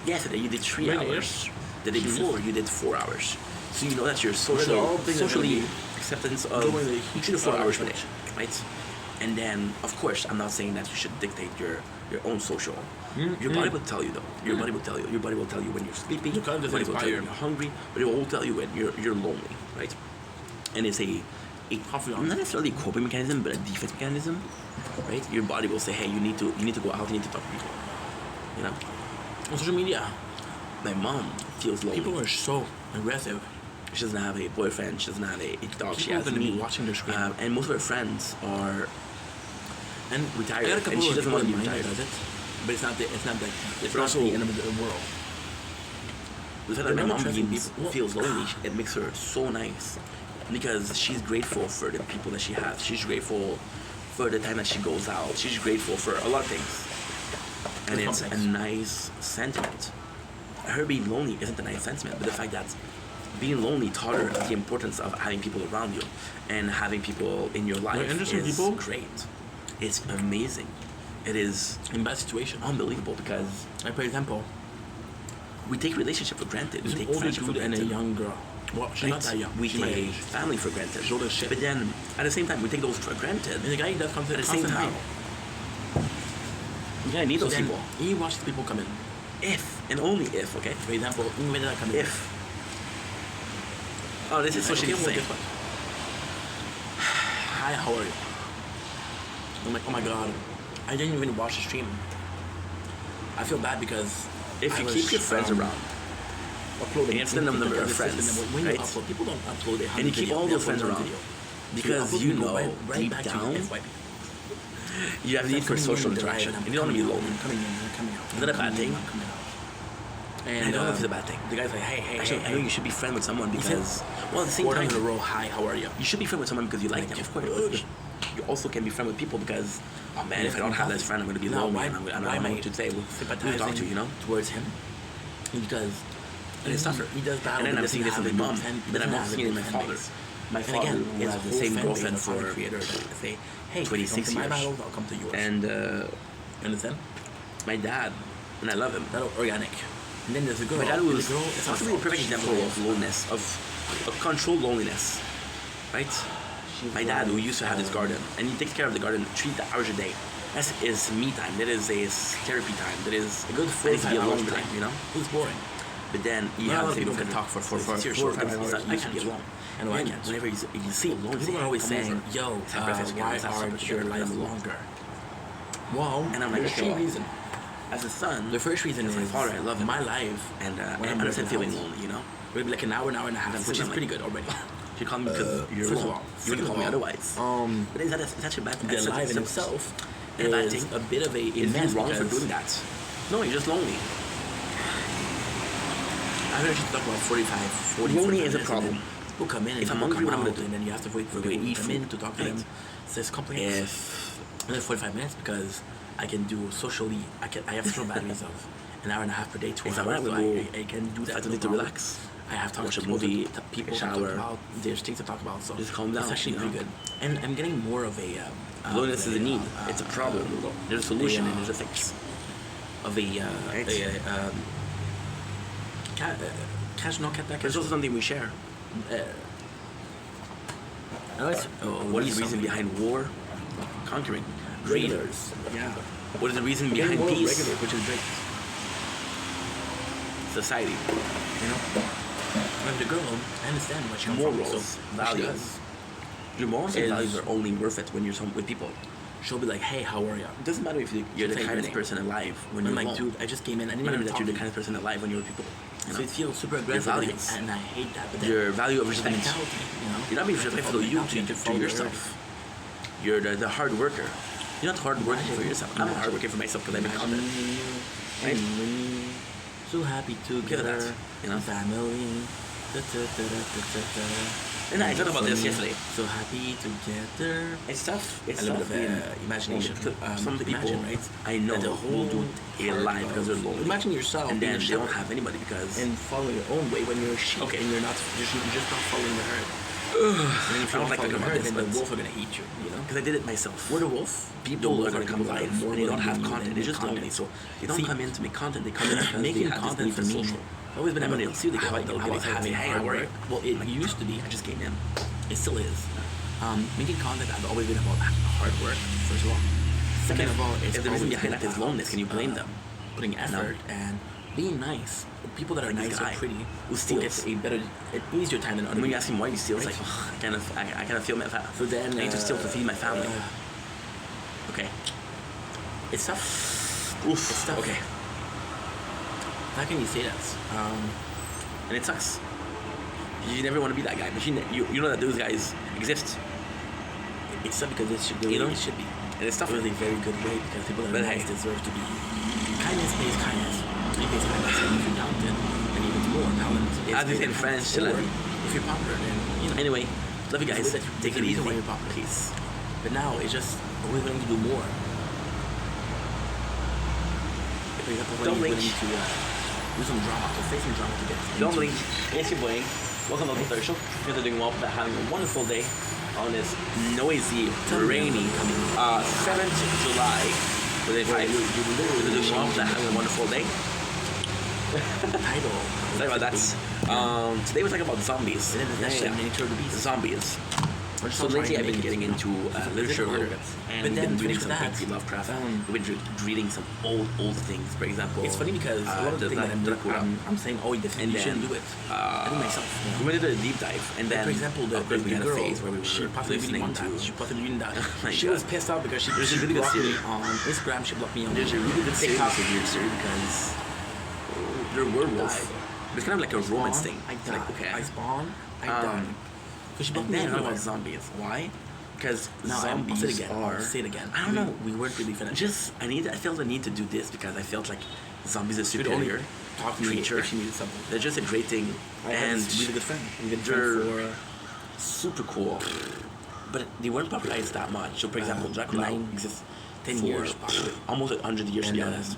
Yesterday you did 3 Really? hours. The day Serious? before you did 4 hours. So you know that your they're all things that socially will be acceptance of going the 3 to 4 huge hours per day, hours. right? And then, of course, I'm not saying that you should dictate your own social. Your body will tell you though. Your body will tell you. Your body will tell you when you're sleepy. You can't Your just body will tell you inspire. when you're hungry. But it will tell you when you're lonely, right? And it's a Confidant. not necessarily a coping mechanism, but a defense mechanism, right? Your body will say, hey, you need to go out. You need to talk to people. You know, On social media, my mom feels lonely. people are so aggressive. She doesn't have a boyfriend. She doesn't have a dog. She People are has gonna be me. watching their screen. And most of her friends are And retired, I got a couple and she of doesn't want to be people in mind retired. that does it, but it's not like it's But not also- the end of the world. The fact They're that my not mom trusting beings people. feels lonely, it makes her so nice because she's grateful for the people that she has. She's grateful for the time that she goes out. She's grateful for a lot of things, and That's it's a complex. nice sentiment. Her being lonely isn't a nice sentiment, but the fact that being lonely taught her the importance of having people around you and having people in your life interesting is people. great. It's amazing. It is In bad situation. unbelievable because Like for example, we take relationship for granted. We there's an take older friendship for dude and a granted. young girl. Well, she's not that young. We She's my take age. family for granted. She's older as shit. But then, at the same time, we take those for granted. And the guy does come to At the same time, you gotta need So those then people. he watches people come in. If and only if, okay? For example, when did I come in? If. Oh, this is Like, socially okay, well, insane. guess what? Hi, how are you? I'm like, oh my god, I didn't even watch the stream. I feel bad because If I you was, keep your friends around, uploading and it's the number of friends, when you right? upload, people don't upload a And you keep all those friends around, because you know deep back down to FYP. you have need for social interaction, and you don't want to be lonely. I'm coming in, I'm coming out. Is that a bad thing? I'm coming out. And I don't know if it's a bad thing. The guy's like, hey, Actually, I know you should be friend with someone because, well, at the same 4 time, times in a row, hi, how are you? you should be friend with someone because you like them, of course. But you also can be friend with people because, oh man, if I don't have this friend, I'm gonna be Now, lonely, why- and I don't why know am what I to say. Who to talk to, you know? Towards him, because And it's tougher. He does battle. And then but I'm doesn't seeing this in have my a mom, good fan- but I'm doesn't also have a seeing it in good my fan father. base. My And father again, who it's has a the whole same fan girlfriend base of content for creators that say, hey, 26 come to my years. battles, I'll come to yours. and You understand? my dad, and I love him. That's organic. And then there's a girl. My dad and was the girl is possibly a perfect example of loneliness, of controlled loneliness, right? My dad, who used to have this garden, and he takes care of the garden 3 hours a day. That's his me time. That is his therapy time. That is A good 4 I or need to be 5 alone hours per time, day. you know. Who's boring? But then he Not a lot has of to people look can at talk for 4 it's your 4 or show, 5 it's hours. not- I you should be can't. alone. And why Then can't? whenever you see alone, People are always come saying, over. yo, Let's have breakfast together, why let's have supper aren't together, your and lives I'm alone. longer? Well, And I'm like, there's okay, 3 well, reasons. As a son, The first reason as is my father, I love him. my life, and when I I'm understand working feeling out. lonely, you know. maybe like an hour and a half, That's which is what I'm pretty like. good already. You call me because you're first of alone. all, You wouldn't call me otherwise. But is that such a bad thing? The life in itself And a bad is thing. a bit of a Is mess you wrong for because doing that? No, you're just lonely. I've actually talked about 45, 40, Lonely 45 is a minutes, problem. and then People come in and If I'm people hungry, come what I'm gonna out, do? and then you have to wait for We're people gonna to eat come food. in to talk to Right. them. So it's complex. If And then 45 minutes because I can do socially. I have social batteries of an hour and a half per day, 2 If I hours. want, So I will I can do that. I no need to problem. relax. I have to Watch a people movie, to take a talk shower. about. There's things to talk about. So Just calm down, It's actually you pretty know? good. And I'm getting more of a Loneliness is a need. It's a problem. There's a solution and there's a fix. of a Right. cash no cat back. There's also something we share. What is the reason behind war? Conquering. Greed. regulars? Yeah. What is the reason Getting behind more peace? regular, which is great. Society. You know, when the girl, I understand what she comes Morals, from. So what she values. does, Your morals and Is- values are only worth it when you're with people. she'll be like, "Hey, how are you?" It doesn't matter if you're She'll the say your kindest name. person alive when I'm you're like, alone. dude, I just came in. I didn't Remember even that you're the talk kindest person alive when you're with people. You So know? it feels super aggressive, values. and I hate that. But then Your value of it's a respect. mentality, you know. You're not being It's a respectful to you, mentality to follow the yourself. You're the hard worker. You're not hard working for yourself. I'm hard working for myself because I make Imagine content. you Right? and me, so happy together, that, you know? family. Da, da, da, da, da, da, da. And I thought about this Family, yesterday. So happy together. It's tough. It's A little tough. bit of imagination. Some people Imagine, right? I know That the will do a heart lie because they're of- lonely. Imagine yourself and being then a they don't shepherd have anybody because and following your own way when you're a sheep Okay. and you're just not following the herd. And then if I you don't don't like follow talking the about herd, this, then the but wolf are gonna eat you. You know. because I did it myself. We're the wolf. People wolves are gonna come alive more and they don't willing have than you content. They to just make lonely. So they don't See, come in to make content. They come in because they making have this content need for for me social. has always been And when about they'll see the how guy, they'll get about excited. having Hey, hard how are work. you? Well, it used to be. I just came in. It still is. Making content has always been about hard work. First of all. Second of all, it's if the reason always behind been that is about, loneliness, can you blame them? Putting effort and being nice. People that are Like this nice are guy pretty. who Will steals. get a better, an easier time than other And when you people. ask him why he steals, Right. like, I kind of feel my So then, I need to steal to feed my family. Okay. It's tough. Oof. It's tough. Okay. How can you say that? And it sucks. You never want to be that guy, but you know that those guys exist, It's tough because it should be. You know? It should be. and it's tough. A really very good way because people that But are nice hey. deserve to be. Kindness pays kindness. It pays kindness. And if you're talented, then even more talent. is As they say in greater French, kindness. Or Shillelagh. if you're popular, then you know. Anyway, love you It's guys. the way that you- Take the it easy. reason why you're popular. Peace. But now it's just we're willing to do more. For example, Don't we're blink. willing to do some drama, to face some drama to get. Don't into- blink. It's your boy. Welcome to the third show. Hope you're doing well. But having a wonderful day on this noisy, rainy 7th July. With a five. you literally You're doing well. changed But having a wonderful day. title. Sorry about that. Today we're talking about zombies. And then that's the nature of the beast. Zombies. We're just So trying lately to I've been make it getting into literature harder. and But we've then been reading finish some with that. H.P. Lovecraft. We've been reading some old things. For example, It's funny because a lot of the things that Dracula. I'm saying, oh, you And shouldn't then, do it. I do myself. You know? We went into a deep dive, and then For example, the of course we had a girl, phase where we she were possibly listening didn't want to. that. She possibly didn't die. my She God. was pissed off because There's a she really good blocked me series. on Instagram. She blocked me on There's a really good series, TikTok. a weird series because they're werewolves. Died. It's kind of like a romance thing. I It's died. like okay. I spawn. I Um, die. So she blocked And me then what everywhere. about zombies? Why? Because Now I'll zombies say it again. are. I'll say it again. I don't know. We weren't really finished. I felt the need to do this because I felt like zombies are She would only superior talk to me creature. if she needed something. They're just a great thing, I had and this really good friend. A good they're friend super cool. But they weren't popularized that much. So, for example, Dracula 9, exists 10 for years, possibly. almost 100 years to be And, honest.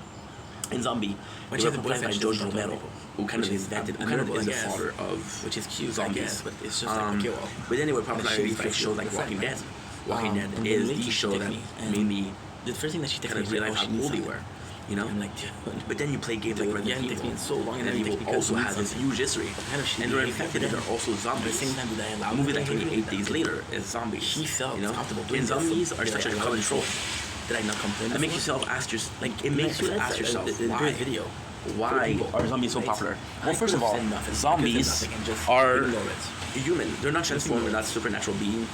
And zombie, when they she were has a popularized by boyfriend, she George doesn't talk to Romero, people. who kind of Which is invented, who kind of admirable, is I the guess. father of which is cute, zombies. I guess, but it's just like, okay, well. But then they were and popularized she's by like shows like the Walking friend, Dead. right? Walking Dead And is then the she show texted that me, and made me the first thing that she texted kind me of was realize like, how oh, she needs cool they something. were. You know? I'm like, dude. But then you play games like Dude, Resident yeah, it takes Evil, me so long, and and then then it Evil takes me also because has we this need huge history, Kind of she and they're behaved infected and like they're also At the zombies. same time, did I allow A movie her that to came do 8 that? days later is zombies. She felt you know? comfortable doing And this. zombies are Did such I a allow common her to trope. Did I not complain? It makes before? yourself ask yourself, like it makes you ask yourself, the why? video. Why people, are zombies so right? popular? I Well, first could've of all, said nothing. I could've said zombies nothing and just are ignore it. human. They're not transformed. They're not supernatural being.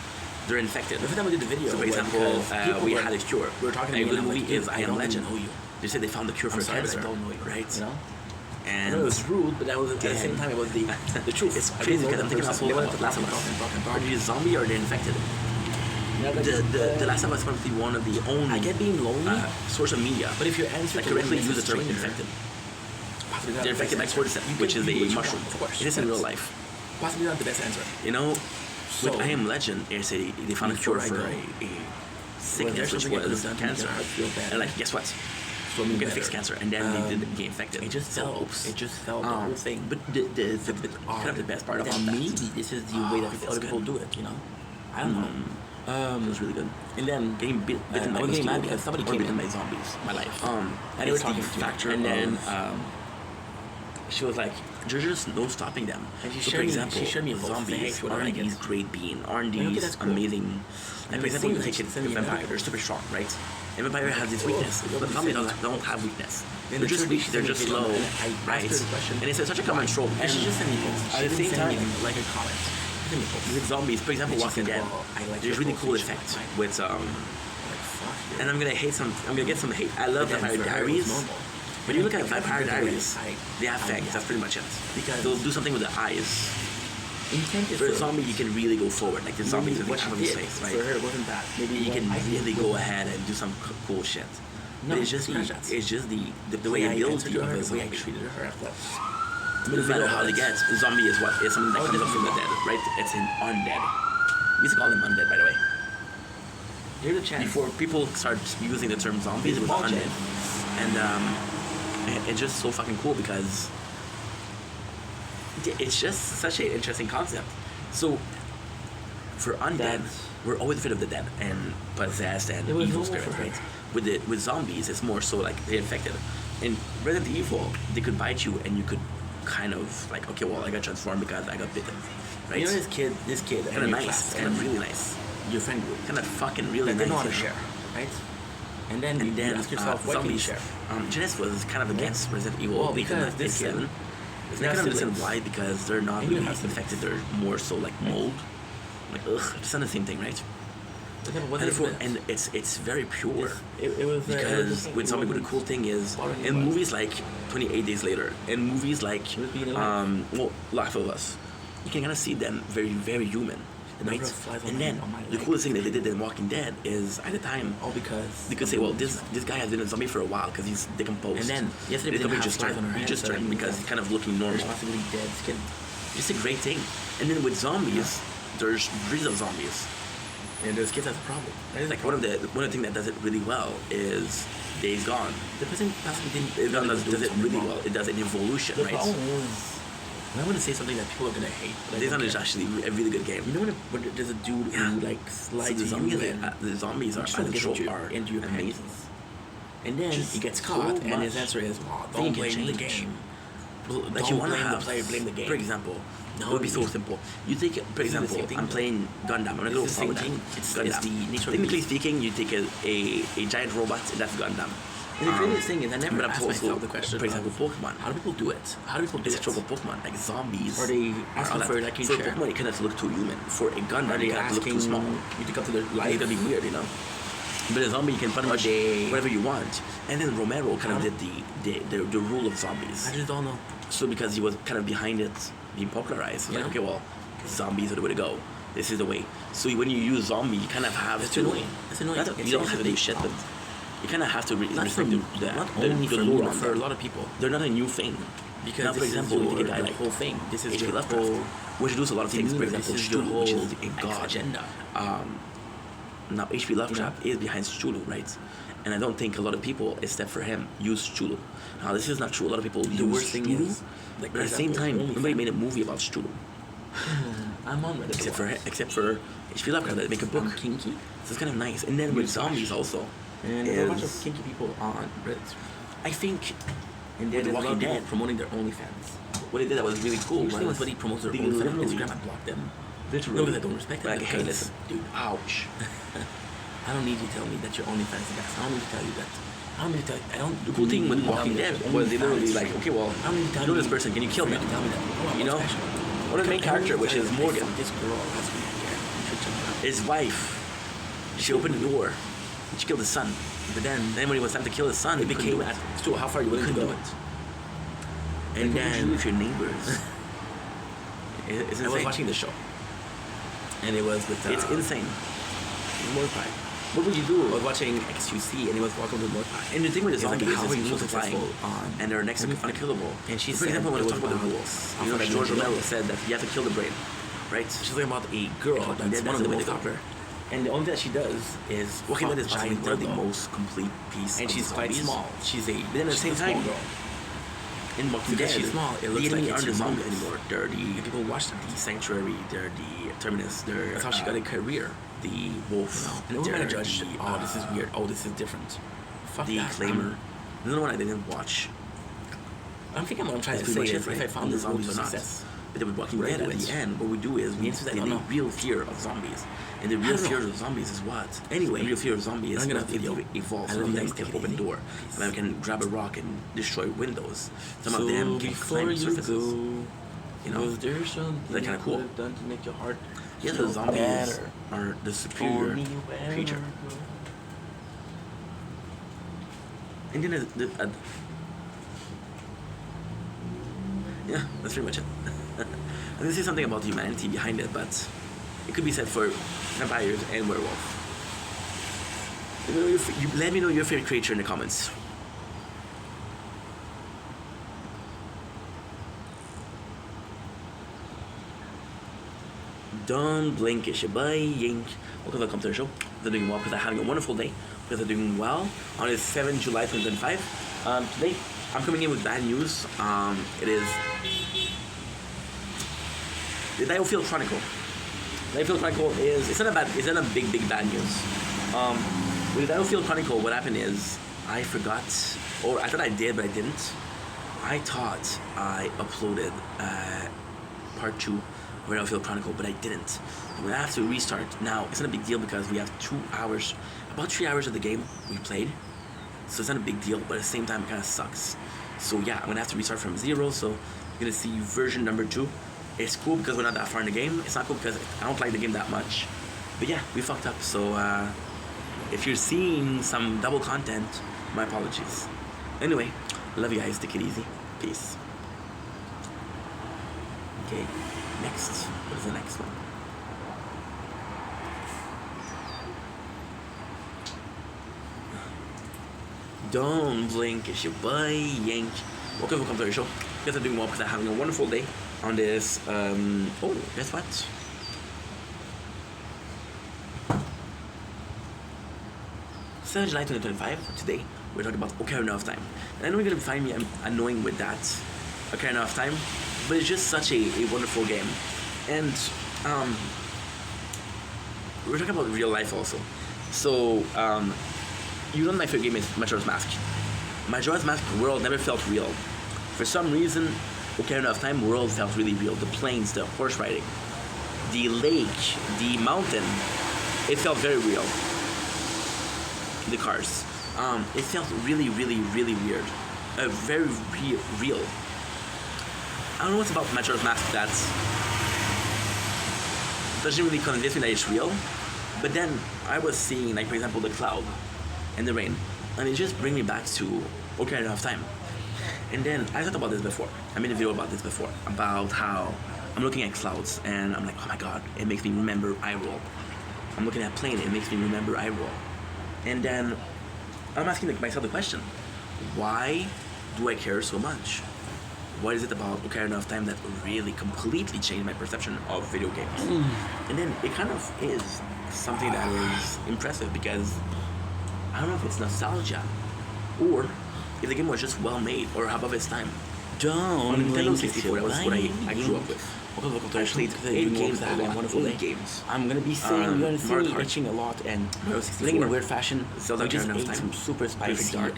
They're infected. The first time we did the video, So, for was example, because people we were- had a cure. We were talking to A me, good and I'm movie like, is dude, I Am Legend. know you. They said they found the cure I'm for sorry, but cancer. I don't know you. Right? You know? I And know it was rude, but that was at the same time it was the truth. It's I crazy didn't know because I'm the thinking about person. Full They Metal went Last of talking. Us. Are they a zombie or are they infected? The Last of Us is probably one of the only I get being lonely, source of media but if your answer that to correctly loneliness use the is term stranger, infected. possibly not They're the best infected by answer. cordyceps, You which can is do what a you mushroom. want, of course. It is in real life. Possibly not the best answer. You know, So- with I Am Legend, they say they found a Before cure I for go, a sickness, which something that was could've done to make cancer. your heart feel better? And like, guess what? So We're gonna fix cancer, and then they did get infected. It just So, felt. oops. It just felt the whole thing. But the kind of the best part that about that. maybe this is the way that that's other people good. do it. You know, I don't know. It was really good. And then Getting bitten I by was getting mad mosquitoes because somebody or came bitten in by zombies. my life. And they were it's the talking to me, factor and then of, she was like, there's just no stopping them. And she So, showed for me- example, she showed me a full zombies face, whatever I aren't get. these great being, aren't Okay, these that's cool. amazing. Like, for example, you same take thing, a send me vampire, another. they're super strong, right? A vampire has this weakness, Oh, but you zombies said don't have weakness. Then They're the just third weak, week, they're she just sent me slow, a video, and I right? asked her the question, And it's such a common trope. And she just sent me posts. At the same time, like a comment. She sent me posts. with zombies, for example, And she Walking said, Dead, well, I like there's your really post, cool and she effects was with Like, fuck. and I'm gonna get some hate. I love But then Vampire for her, it was Diaries. normal. When you look at And Vampire then Diaries, they have fangs. That's pretty much it. Because- They'll do something with the eyes. Intent is For a for- zombie, you can really go forward. Like the zombies with the what she arm on his did face, for right? her wasn't that. Maybe You what can I did really was go that. ahead and do some cool shit. No, But it's just scratch that. it's just the The way I you build answered you her, of a the way I zombie. treated her after that. No matter how they get, a zombie is what is something that Oh, comes up from the definitely. dead, right? It's an undead. We used to call them undead, by the way. Here's a chance. Before people start using the term zombies, it was Bullshit. undead, and it's just so fucking cool because it's just such an interesting concept. So for undead, That's- we're always afraid of the dead and possessed and It was evil normal spirits, for her. right? With zombies, it's more so like they're infected. In Resident Evil, they could bite you and you could kind of like, okay, well, I got transformed because I got bitten, right? You know this kid kind in of your nice, class, kind of and really nice, your friend group. kind of fucking really Like, they nice. know how to you know? share, right? And then And you then ask yourself, what can you zombies. share? Janice was kind of against Resident Evil. Well, because because this kid- 7. They I have can understand siblings. why, because they're not And you really have siblings. infected. They're more so like mold. Like ugh, it's not the same thing, right? And it's very pure. It was Because with zombie, but the cool thing is, bothering in you movies like 28 Days Later, in movies like It was being alive. Life of Us, you can kind of see them very, very human, The right? number of flies on And my- then on my the leg. coolest thing that they did in Walking Dead is at the time all because they could say, well, this guy has been a zombie for a while because he's decomposed. And then, yesterday we the didn't zombie have just flies turned, on our he hands, just so turned that because means he's kind of looking normal. possibly dead skin. Just a great thing. And then with zombies, there's breeds of zombies. And those kids has a problem. That is Like one of the things that does it really well is Days Gone. the person possibly didn't. Days Gone does it really wrong. well. It does an evolution, The right? problem is, and I'm gonna say something that people are gonna hate. But I Days don't Gone is care. actually a really good game. You know when there's a dude Yeah. who like So slides the zombies, you in, the zombies are just trying to get control into are into your amazing. pants. And then Just he gets so caught, and his much. answer is, "Well, Then you don't can blame the change. game. Like Don't you want to blame have the player, blame the game." For example, No, it would be so you- simple. You take, for This is the example, same thing, I'm though. playing Gundam. I'm gonna go It's the same follow that. thing. It's Gundam. the nature of the Technically beast. speaking, you take a giant robot. That's Gundam. And the craziest thing is, I never but I'm asked also, myself the question. for example, of, Pokemon. how do people do it? How do people do It's it? a trope of Pokemon, like zombies. Are they are asking all for that. like you For share? Pokemon, it kind of look too human. For a Gundam, Are they it kind of look asking too small. you to come to their Like, life? it's gonna be weird, you know. But a zombie, you can pretty Are much they- whatever you want. And then Romero kind of Huh? did the rule of zombies. I just don't know. So because he was kind of behind it being popularized, Yeah. like, okay, well, zombies are the way to go. This is the way. So when you use zombie, you kind of have That's to. annoying. That's annoying. Not, It's you don't have to do big shit, but problem. you kind of have to Not respect for the not only for me, lore but on for a them. lot of people. They're not a new thing. Because now, this for example, is you take a your, guy the like whole thing. This is H.P. your Lovecraft, whole which introduced a lot of things. For demeanor. example, This is your Cthulhu, which is whole a god. agenda. Now H.P. Lovecraft is behind Cthulhu, right? And I don't think a lot of people, except for him, use Cthulhu. Now this is not true. A lot of people use worst thing Cthulhu, is, like, but at the for same example, time, OnlyFans. nobody made a movie about Cthulhu. I'm on Reddit. Except for H.P. Lovecraft, they make a book. I'm kinky. So it's kind of nice. And then with zombies also, And there's a bunch is- of kinky people on Reddit. I think And With there's a lot Walking of people Dead. promoting their OnlyFans. what they did that was really cool. Usually when was somebody promotes their they OnlyFans on literally- Instagram, I block them. Literally. No, because I don't respect them. Like, hey, because- listen, dude, ouch. I don't need you to tell me that your OnlyFans is the best. I don't need to tell you that. I don't need to tell you. I don't. The cool thing with need to tell Walking me that Dead your was they OnlyFans literally is like, free. okay, well, I don't need to tell you know me this person, can you kill for me? to tell me that. Oh, I'm You know? special. What is the main I don't character, need to which tell is you, Morgan? I fucked this girl last week. Yeah, you should check it out. His wife, she opened the door, and she killed his son. But then Then when it was time to kill his son, it he couldn't became do it. at Stu, how far are you willing to Couldn't go? do it. And Like, what would you do then with your neighbors? It's I was insane. watching the show, and it was with It's insane. Mordecai. What would you do? I was watching XQC, and it was Welcome to Mordecai. And the thing with the It's like, zombies how is are you it's so multiplying, successful on and they're next to OnlyFans? unkillable. And she for said example, when it we was talk about the about rules, how you know, like far George you can Romero go. said that you have to kill the brain, right? She's talking about a girl Walking that's Dead, one of that's the the way most to go. popular. And the only thing that she does is Walking Dead is fuck possibly giant one of the dildo. most complete piece And of she's quite zombies. small. She's a But then at the she's same a small time, girl. in Walking Because Dead, she's small, it looks the enemy like aren't it's the zombies humongous. anymore. They're the People watch them. the sanctuary. They're the terminus. They're That's how she got a career. the wolf. And who am I they're to judge? the, Oh, this is weird. Oh, this is different. Fuck the that. claimer. Another one I didn't watch. I'm thinking what I'm trying That's to say pretty is much it, if I right? found On this the road to zombies or not. success. But then with Walking What do I Dead, do at with the it? end, what we do is The we answer is I the don't know. real fear of zombies. And the I real don't fear know. of zombies is what? Anyway, the real fear of zombies I'm is gonna what video. evolves. I Some love of you them guys. can Take it open easy. door. Some of them can grab a rock and destroy windows. Some So of them can before climb you surfaces. go, You know? was there something They're kinda cool. you could have done to make your heart Yeah, the feel zombies better? are the superior creature. And then yeah, that's pretty much it. I'm gonna say something about the humanity behind it, but it could be said for vampires and werewolves. Let me know your favorite creature in the comments. Don't blink, it's your boy Yink. Welcome to the Computer Show. They're doing well because they're having a wonderful day. Because they're doing well on this 7 July 2025. Today, I'm coming in with bad news. It is the Diofield Chronicle. Diofield Chronicle is it's not a big bad news. With the Diofield Chronicle, what happened is I forgot, or I thought I did, but I didn't. I thought I uploaded part 2 of Battlefield Chronicle, but I didn't. I'm gonna have to restart. Now, it's not a big deal because we have 2 hours, about 3 hours of the game we played. So it's not a big deal, but at the same time, it kind of sucks. So yeah, I'm gonna have to restart from 0. So you're gonna see version number 2. It's cool because we're not that far in the game. It's not cool because I don't like the game that much. But yeah, we fucked up. So if you're seeing some double content, my apologies. Anyway, love you guys. Take it easy. Peace. Okay, next. What is the next one? Don't blink, it's your boy Yank. Welcome to the show. You guys are doing well because I'm having a wonderful day on this. Oh, guess what? July 2025. Today, we're talking about Ocarina of Time. And I know you're gonna find me annoying with that, Ocarina of Time, but it's just such a wonderful game. And we're talking about real life also. So, you know my favorite game is Majora's Mask. Majora's Mask world never felt real. For some reason, Ocarina of Time world felt really real. The plains, the horse riding, the lake, the mountain, it felt very real. The cars. It felt really weird. Very real. I don't know what's about Majora's Mask that doesn't really convince me that it's real. But then I was seeing, like, for example, the cloud and the rain, and it just brings me back to Ocarina of Time. And then I thought about this before. I made a video about this before, about how I'm looking at clouds and I'm like, oh my god, it makes me remember Hyrule. I'm looking at plane, it makes me remember Hyrule. And then I'm asking myself the question, why do I care so much? What is it about Ocarina of Time that really completely changed my perception of video games? And then it kind of is something that is impressive because I don't know if it's nostalgia or if the game was just well made or above its time. On Nintendo 64, that was what I grew up with. I played 8 games that had wonderful games. I'm gonna be saying, you're gonna see Mario me Kart. itching a lot and Mario playing in a 64. weird fashion. Zelda We just Ocarina of ate Time. some super Perfect spicy Dark.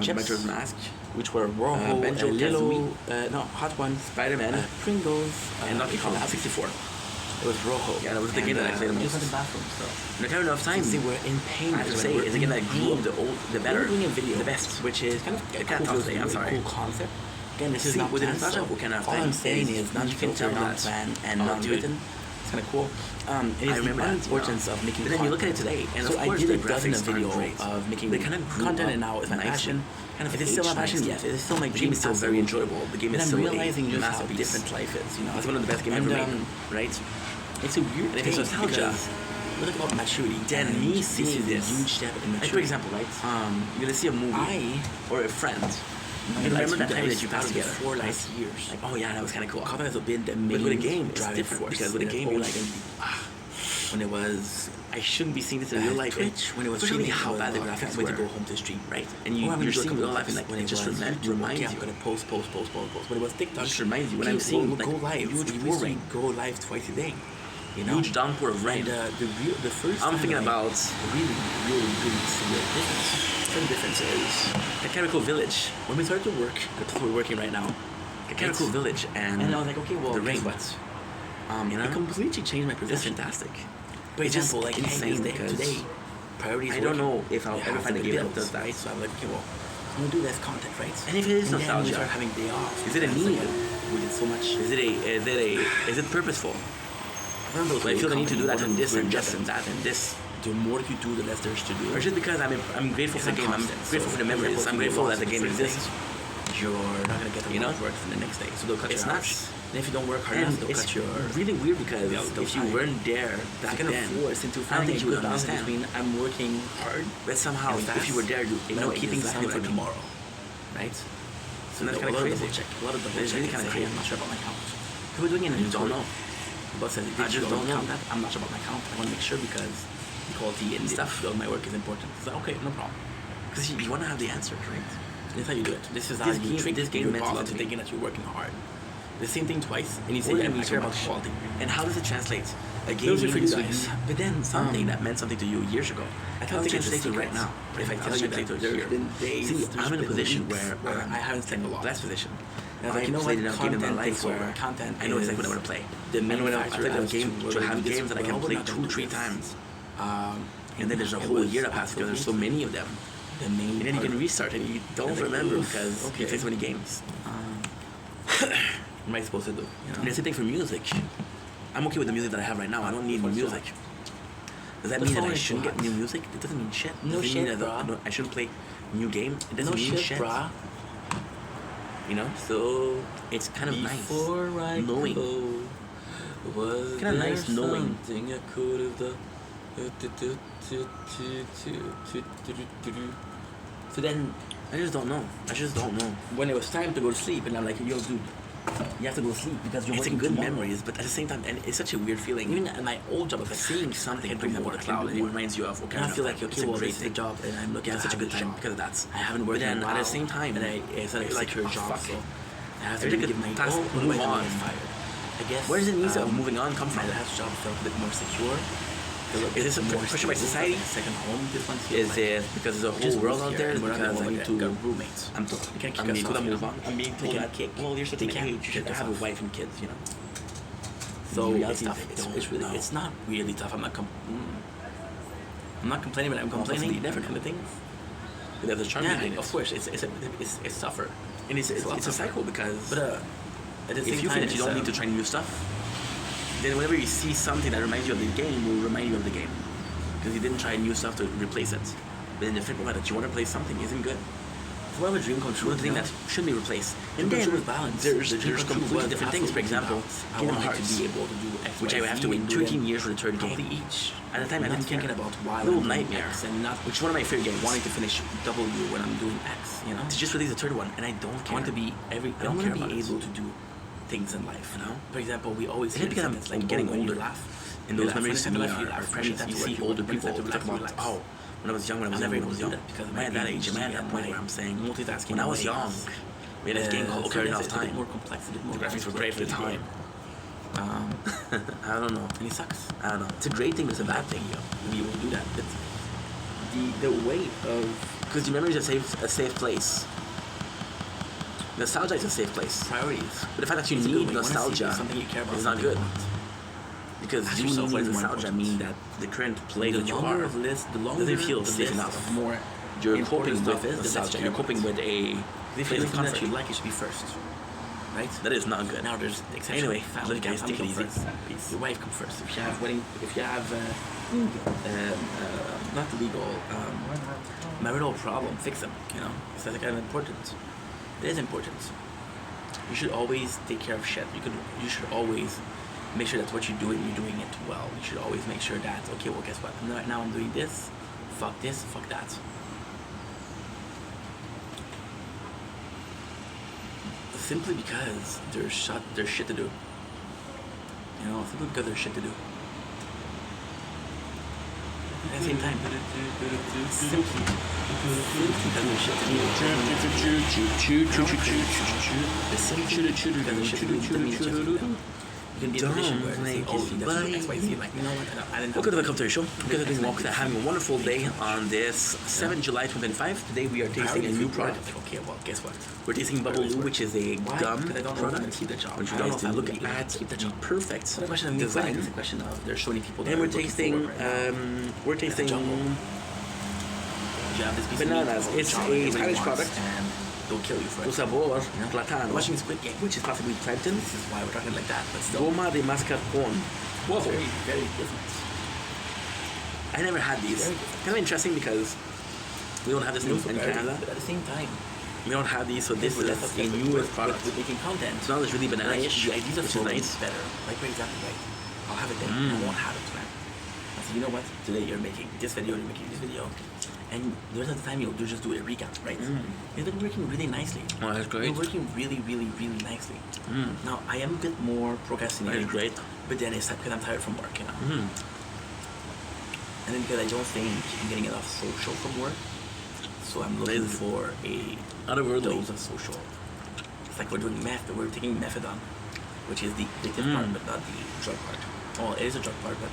chips, Majora's Mask. which were Warhol, Banjo Lilo, no, Hot Ones, Spider-Man. Pringles, And Donkey Kong collab. 64. It was Rojo. Yeah, that was the game that I played the We just most. went to the bathroom, so. In Ocarina of Time, Since they were in pain, I have to when say, we're it's a game that in grew up pain. the better, We're doing a video, the best. which is kind of I can't talk today, I'm sorry. Cool concept. Again, this is See, not with the planned, nostalgia so of Ocarina of all Time I'm saying is is you can non-filtered, tell that- non-planned, and Oh, non-written. dude. It's kind of cool. It I is the remember that, importance you know. of making But then you look at it content. today, and so of course I did the a dozen graphics of video aren't great. of making They kind of grew content, up and now it's my nicely. passion. Kind of Is it still my aged passion? nicely. Yes. Is it still my The dream? game is still very Absolutely. enjoyable. The game And is I'm still realizing a just how masterpiece. different life is. You know, It's one of the best games And, ever made, right? it's a weird And if thing it's nostalgia, because we look about maturity. then and me this seeing is a this, huge step in like maturity. for example, right? You're gonna see a movie or a friend. You remember that time that you passed together? 4 right? last years. Like, oh yeah, that was kind of cool. Covenant has been the But main with a game, it's driving different force. because with a And game, it's you're always like, gonna be- when it was I shouldn't be seeing this in real life. Twitch, when it was especially streaming, how it was, bad the I graphics can't wait to were. go home to stream. Right? And Oh, I'm you're gonna do a seeing couple real life and clips like when it just was reminds YouTube, okay, you. I'm gonna post. When it was TikTok, Just reminds you when okay, I'm seeing we'll like go live. huge We used to pouring, go live twice a day. You know? huge downpour of rain. And the first I'm time thinking I about really see the difference. Some difference is Kakariko Village. when we started to work, that's what we're working right now. Kakariko Village and And I was like, okay, well, the guess rain. what? You know, It completely changed my it's perception. fantastic. For It's just example, like insane hey, because today, priorities. I don't working. know if I'll You ever have find a to game pay that bills, does that. right? So I'm like, okay, well, I'm gonna do less content, right? And if it is And then we nostalgia, start having day off. is it a It's need? like, we did so much. Is it purposeful? One of those Do I feel the need to do that comedy, and this one and of this those and that and this? The more you do, the less there's to do. Or just because I'm grateful It's for the not game, I'm constant. grateful So, for the memories, example, I'm if you grateful lost that the game first exists. day, you're not gonna get the You know? work for the next day, so they'll cut It's your nuts. hours. And if you don't work hard And enough, they'll it's cut your. really weird because they'll if you hire. weren't there back It's kind then, of forced into I don't finding think a you good would balance understand. between I'm working hard, But somehow, and if you were there, you but know I'm keeping exactly something what for I mean. tomorrow, right? So And that's a kinda lot of crazy. double check. A lot of double It's check. really kinda Say, crazy. I'm not sure about my count. If we're doing it and you don't know, The boss says, I "Did you just don't know. count that? I'm not sure about my count. I want to make sure because the quality and Stuff. of my work is important." So okay, no problem. because you want to have the answers, right? That's how you do it. This is how This you game- trick this game your meant a boss lot into to me. thinking that you're working hard. The same thing twice, and you say, Or "Yeah, you I need care to about watch. quality." And how does it translate? A game Those are for you means to guys. but then something that meant something to you years ago. I How can't does it take translate to it right now? If I tell you that there's here, been days, see, there's I'm in a been position weeks where I haven't spent a lot. blessed position. And I was like, you know played what? enough games in my Content life takes over. where Content I know exactly is what I want to play. the And when I manufacturer play a adds game to to have this, games that I well, can we're play not gonna 2-3 do this. times, Um, and then there's a it whole was year that passes because there's so many of them. the main And then you part. can restart and you don't And like, remember oof, because you okay. play so many games. What am I supposed to do? You know? And it's the same thing for music. I'm okay with the music that I have right now. I don't need new What's music. Does that The mean that phone I is shouldn't hot. get new music? It doesn't mean shit. No Does it shit, mean that brah. I shouldn't play new game? It doesn't No mean shit, brah. You know? So it's kind of nice Before I knowing. go, was Kinda there nice knowing. something I could have done? So then, I just don't know. I just don't know. when it was time to go to sleep, and I'm like, yo, dude, you have to go to sleep because you're It's a working good tomorrow. memories, but at the same time, and it's such a weird feeling. Even at my old job, I was like, seeing something, for example, the cloud, and it reminds you of okay. And I feel enough like, time. okay, It's a well, great this is a thing. job, and I'm looking Yeah, to such a have good this time job. because of that. I haven't But worked then in a at while, the same time, and it's like a like, secure oh, job, fuck. so I have Every to day give my task, what move do I on. get fired? I guess. Where does the needs of moving on come My from? last job felt a bit more secure. Is this a more pressure by stable, society? Second home. This one Is feels like it because there's a just whole world moved out here, there? and we're not Because gonna I need need to to. roommates. I'm told. You can't kick I'm being us told off, to you move know? on. I'm being They told can't that. kick. Well, you're such They an can't age. You should kick us have a off. wife and kids. You know. So In it's reality, tough. they It's don't really, know. it's not really tough. I'm not complaining, but I'm complaining. Complaining, never kind of thing. But there's a charm Yeah, behind it. of course, it's tougher. And it's lot a tougher. cycle because But at the same if you time, feel that you don't need to try new stuff, then whenever you see something that reminds you of the game, will remind you of the game. Because you didn't try new stuff to replace it. But in the flip of it, that you want to play something isn't good. It's more of a dream come true. One thing that should be replaced. And Dream then come true is balance. there's The dream come true completely was different things. For absolutely example, balance. I Kingdom wanted Hearts, to be able to do X, which I Y, have Z, to wait and do 13 them years for the third probably game. each. At the time, I not didn't thinking care. about why Little I'm doing nightmare. X and not Which is one of my favorite games. wanting to finish W when I'm doing X. You know, To just release the third one, and I don't I care. want to be I don't don't want care to about be it. able to do things in life. You know? For example, we always Is it hear because I'm sentence like getting when you older? laugh, And you those laugh. memories to When me you laugh, you are laugh. precious. When You you see laugh, older when you people laugh, talk you about, relax. oh, when I was young, I'm am never I able was to do young. that because Am I at that age? Am I at that point where I'm saying, multitasking. when I was ways. young, we had this game called So Ocarina yes, of it's a bit Time. more complex, a bit more The graphics were great for the time. I don't know. And it sucks. I don't know. It's a great thing, but it's a bad thing. To be able to do that. But the weight of Because your memory is a safe place. Nostalgia is a safe place. priorities. But the fact that you It's a good need way. You wanna see nostalgia something you care about, is not something you good. want. Because Ask you yourself what need is more nostalgia important. mean that the current play the that you longer are of list, the longer doesn't feel the safe list enough. of more You're important coping with stuff is, the less nostalgia. you You're care coping about. with a If place you of think that comfort. you like, it should be first, right? That is not good. Now there's the exception. Anyway, family, love you guys. family Take it come easy. first. Peace. Your wife come first. If you have not legal, marital problem, fix them. You know, it's like kind of important. It is important. You should always take care of shit. You should always make sure that what you're doing it well. You should always make sure that, okay, well, guess what? Right now I'm doing this, fuck that. Simply because there's shit to do. You know, simply because there's shit to do. At the same time, simply doesn't shit to me. The simply doesn't shit to me doesn't mean it shit to them. You can be in a position where they say, oh, he doesn't do X, Y, Z. Like, you know what? I didn't have Welcome to the Commentary Show. We're going to walk that having a wonderful day on this 7 July 2005. Today we are tasting a new product. Okay, well, guess what? We're tasting Bubble Lou, which is a Why? gum Because I don't know if I'm product. gonna keep the job. Which you I don't guys know if look I'm gonna at keep the job. perfect It's not a question of design. It's a question of there's so many people that And are we're looking tasting, forward right now. we're tasting jungle. You have this piece of bananas. meat, It's chocolate, a everybody Spanish wants, product. and they'll kill you for do it. sabor Yeah. platano, Watching Squid Game, which is possibly plantain. this is why we're talking like that, but still, Goma de mascarpone. Whoa. very, very different. I never had these. Very different. Kind of interesting because we don't have this in Canada. But at the same time, We don't have these, so this is that's a newest product. with making content. It's not really banana-ish, The ideas are which so is nice. better. Like for example, right? I'll have it then. I won't have it tonight. I said, you know what? Today you're making this video. You're making this video, and the rest of the time you'll just do a recap, right? It's been working really nicely. Oh, that's great. You're working really, really, really nicely. Now I am a bit more procrastinating. That is great. But then it's because I'm tired from work, you know. And then because I don't think I'm getting enough social from work, so I'm looking Liz. for a Otherworldly. dose of social. It's like we're doing meth, but we're taking methadone, which is the addictive part, but not the drug part. Well, it is a drug part, but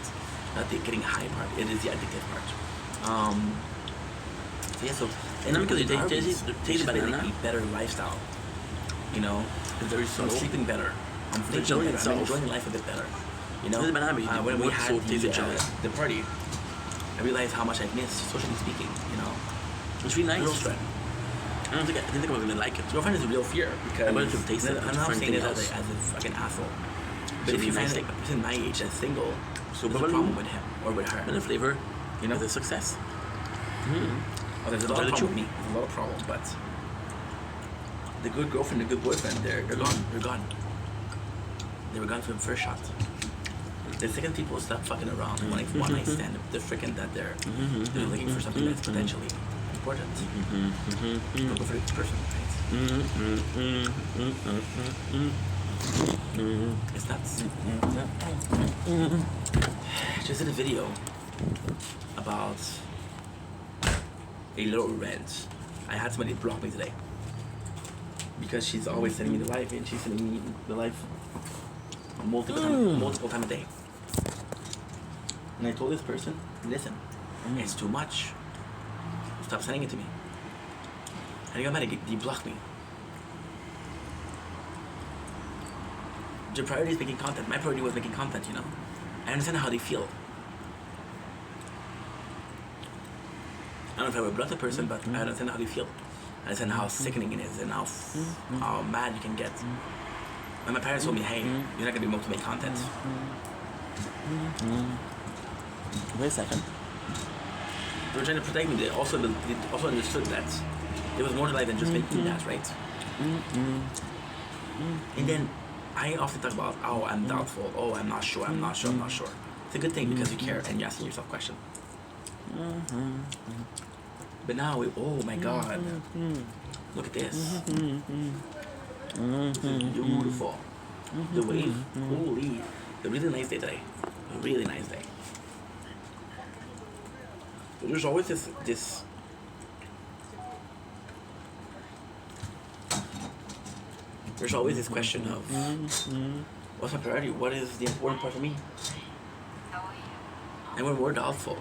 not the getting high part. It is the addictive part. So yeah, so and No, because it it tastes- it tastes better, banana. like a better lifestyle. You know, It's very I'm subtle. sleeping better. I'm The thinking jelly better. I'm itself. enjoying life a bit better. You know, It's the banana, but when we more had so tastes the jelly. the party, I realized how much I missed, socially speaking. You know, It's really nice. real friend. I didn't think I was gonna like it. Girlfriend is a real fear because I wanted to taste it, I'm but not for saying it anything as a fucking asshole. But Should if be you find nice. like a person my age that's single, So there's a Bubble problem Lou. with him or with her. But the flavor, You know? is a success. Oh, there's a lot of Tell the problem truth. with me. There's a lot of problem, but the good girlfriend, the good boyfriend, they're gone. They're gone. They were gone from the first shot. The second people stop fucking around and wanting one night stand, they're freaking that they're looking for something that's potentially important. Don't go for this person, right? It's nuts. Just did a video about a little rant. I had somebody block me today because she's always sending me the live, and she's sending me the live multiple times a day. And I told this person, listen, it's too much. Stop sending it to me. And he got mad. He blocked me. Your priority is making content. My priority was making content, you know? I understand how they feel. I don't know if I would block the person, but I understand how they feel. I understand how sickening it is and how mad you can get. When my parents told me, hey, you're not gonna be able to make content. Wait a second. They were trying to protect me. They also understood that there was more to life than just making that, right? And then I often talk about, oh, I'm doubtful. Oh, I'm not sure. I'm not sure. I'm not sure. It's a good thing because you care and you're asking yourself questions. But now, oh my God, look at this. This is beautiful. The wave, holy, a really nice day today. A really nice day. But there's always this there's always this question of what's my priority? What is the important part for me? And when we're doubtful,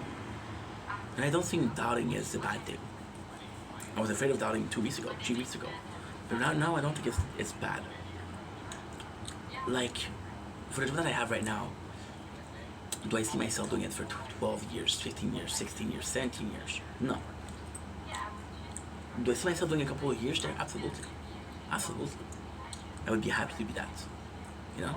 and I don't think doubting is a bad thing. I was afraid of doubting 2 weeks ago, 3 weeks ago. But now I don't think it's bad. Like, for the job that I have right now, do I see myself doing it for 12 years, 15 years, 16 years, 17 years? No. Do I see myself doing a couple of years there? Absolutely. Absolutely. I would be happy to be that. You know?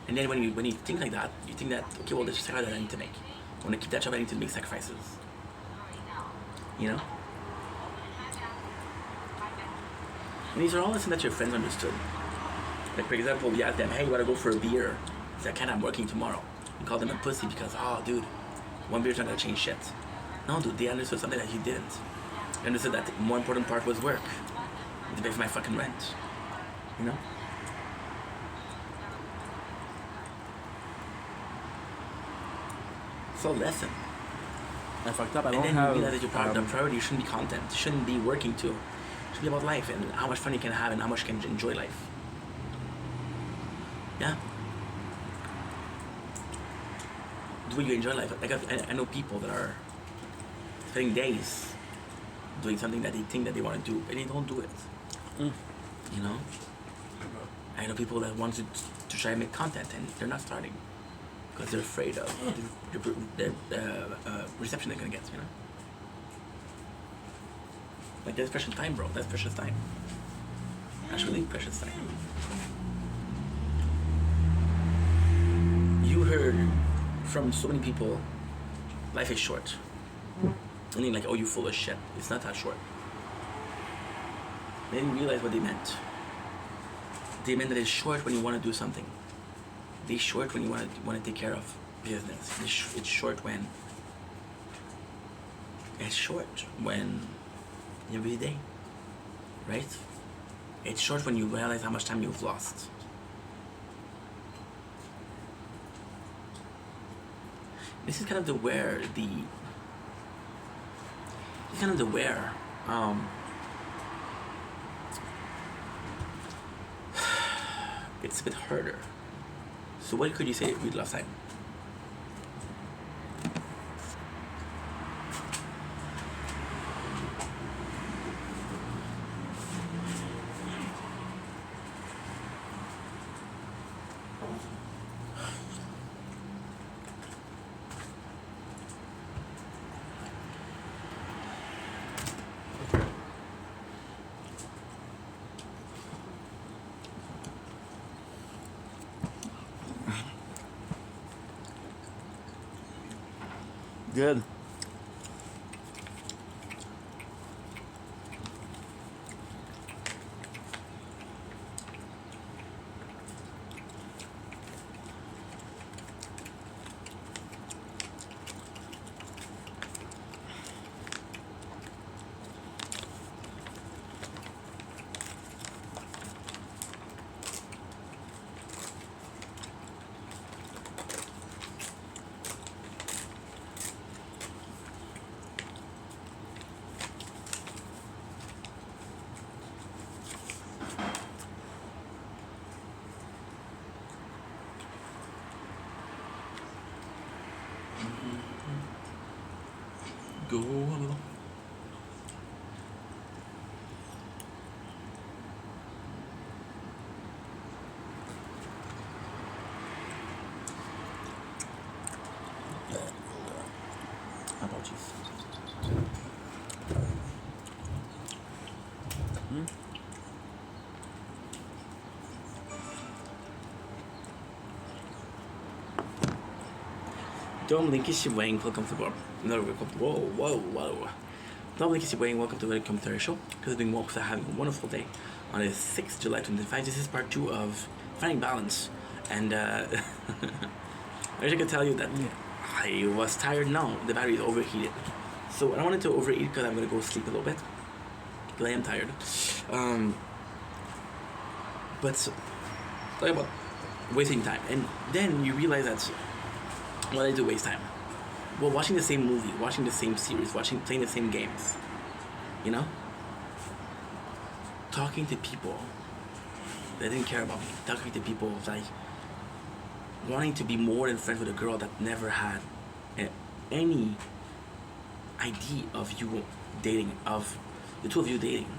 And then when you think like that, you think that, okay, well, there's a sacrifice that I need to make. When I keep that job, I need to make sacrifices. You know? And these are all lessons that your friends understood. Like, for example, you ask them, hey, you wanna go for a beer? It's like, I'm working tomorrow. You call them a pussy because, oh, dude, one beer's not gonna change shit. No, dude, they understood something that you didn't. They understood that the more important part was work. To pay for my fucking rent. You know? It's a lesson. I fucked up. I And don't then have. you realize that the priority shouldn't be content. It shouldn't be working too. It should be about life and how much fun you can have and how much you can enjoy life. Yeah. Do you enjoy life? Like I know people that are spending days doing something that they think that they want to do, and they don't do it. You know. I know people that want to try and make content, and they're not starting because they're afraid of the reception they're gonna get. You know. Like that's precious time, bro. That's precious time. That's really precious time. You heard from so many people, life is short. And then like, oh, you full of shit. It's not that short. They didn't realize what they meant. They meant that it's short when you want to do something. It's short when you want to take care of business. It's short when. It's short when every day, right? It's short when you realize how much time you've lost. This is kind of where it's a bit harder. So what could you say we last time? Good. Go a little. Apologies. Dominic Wang, welcome to the whoa. Dominic Wang, welcome to the commentary show. Because being woke for having a wonderful day on the 6th July 2025. This is part 2 of finding balance. And I wish I could tell you that I was tired. No, the battery is overheated. So I don't want it to overheat because I'm gonna go sleep a little bit. Because I am tired. But talk about wasting time. And then you realize that what I do waste time. Well, watching the same movie, watching the same series, playing the same games, you know? Talking to people that didn't care about me. Talking to people like wanting to be more than friends with a girl that never had any idea of you dating, of the two of you dating.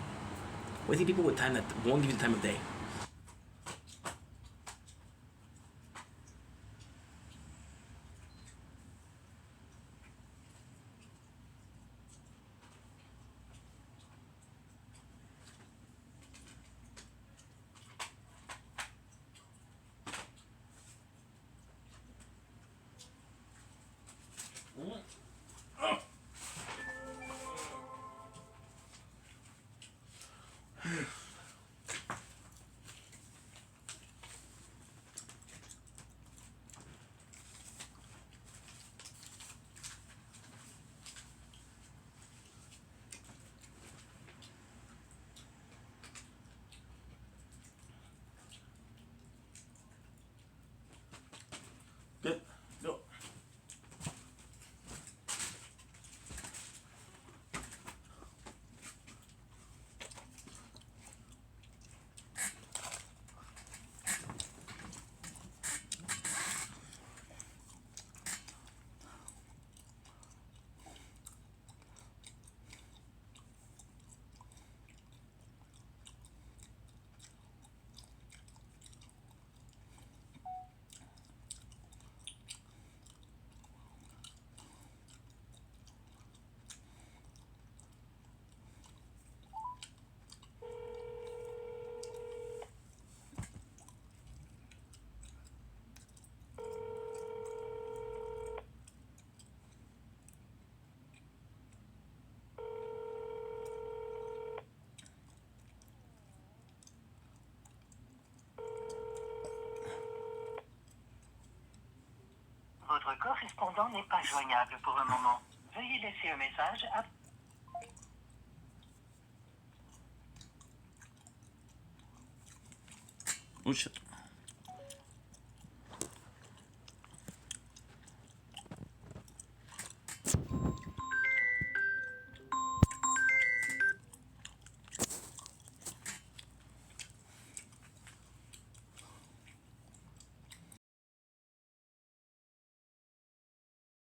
Wasting people with time that won't give you the time of day. Votre correspondant n'est pas joignable pour le moment. Veuillez laisser un message après. Oh shit.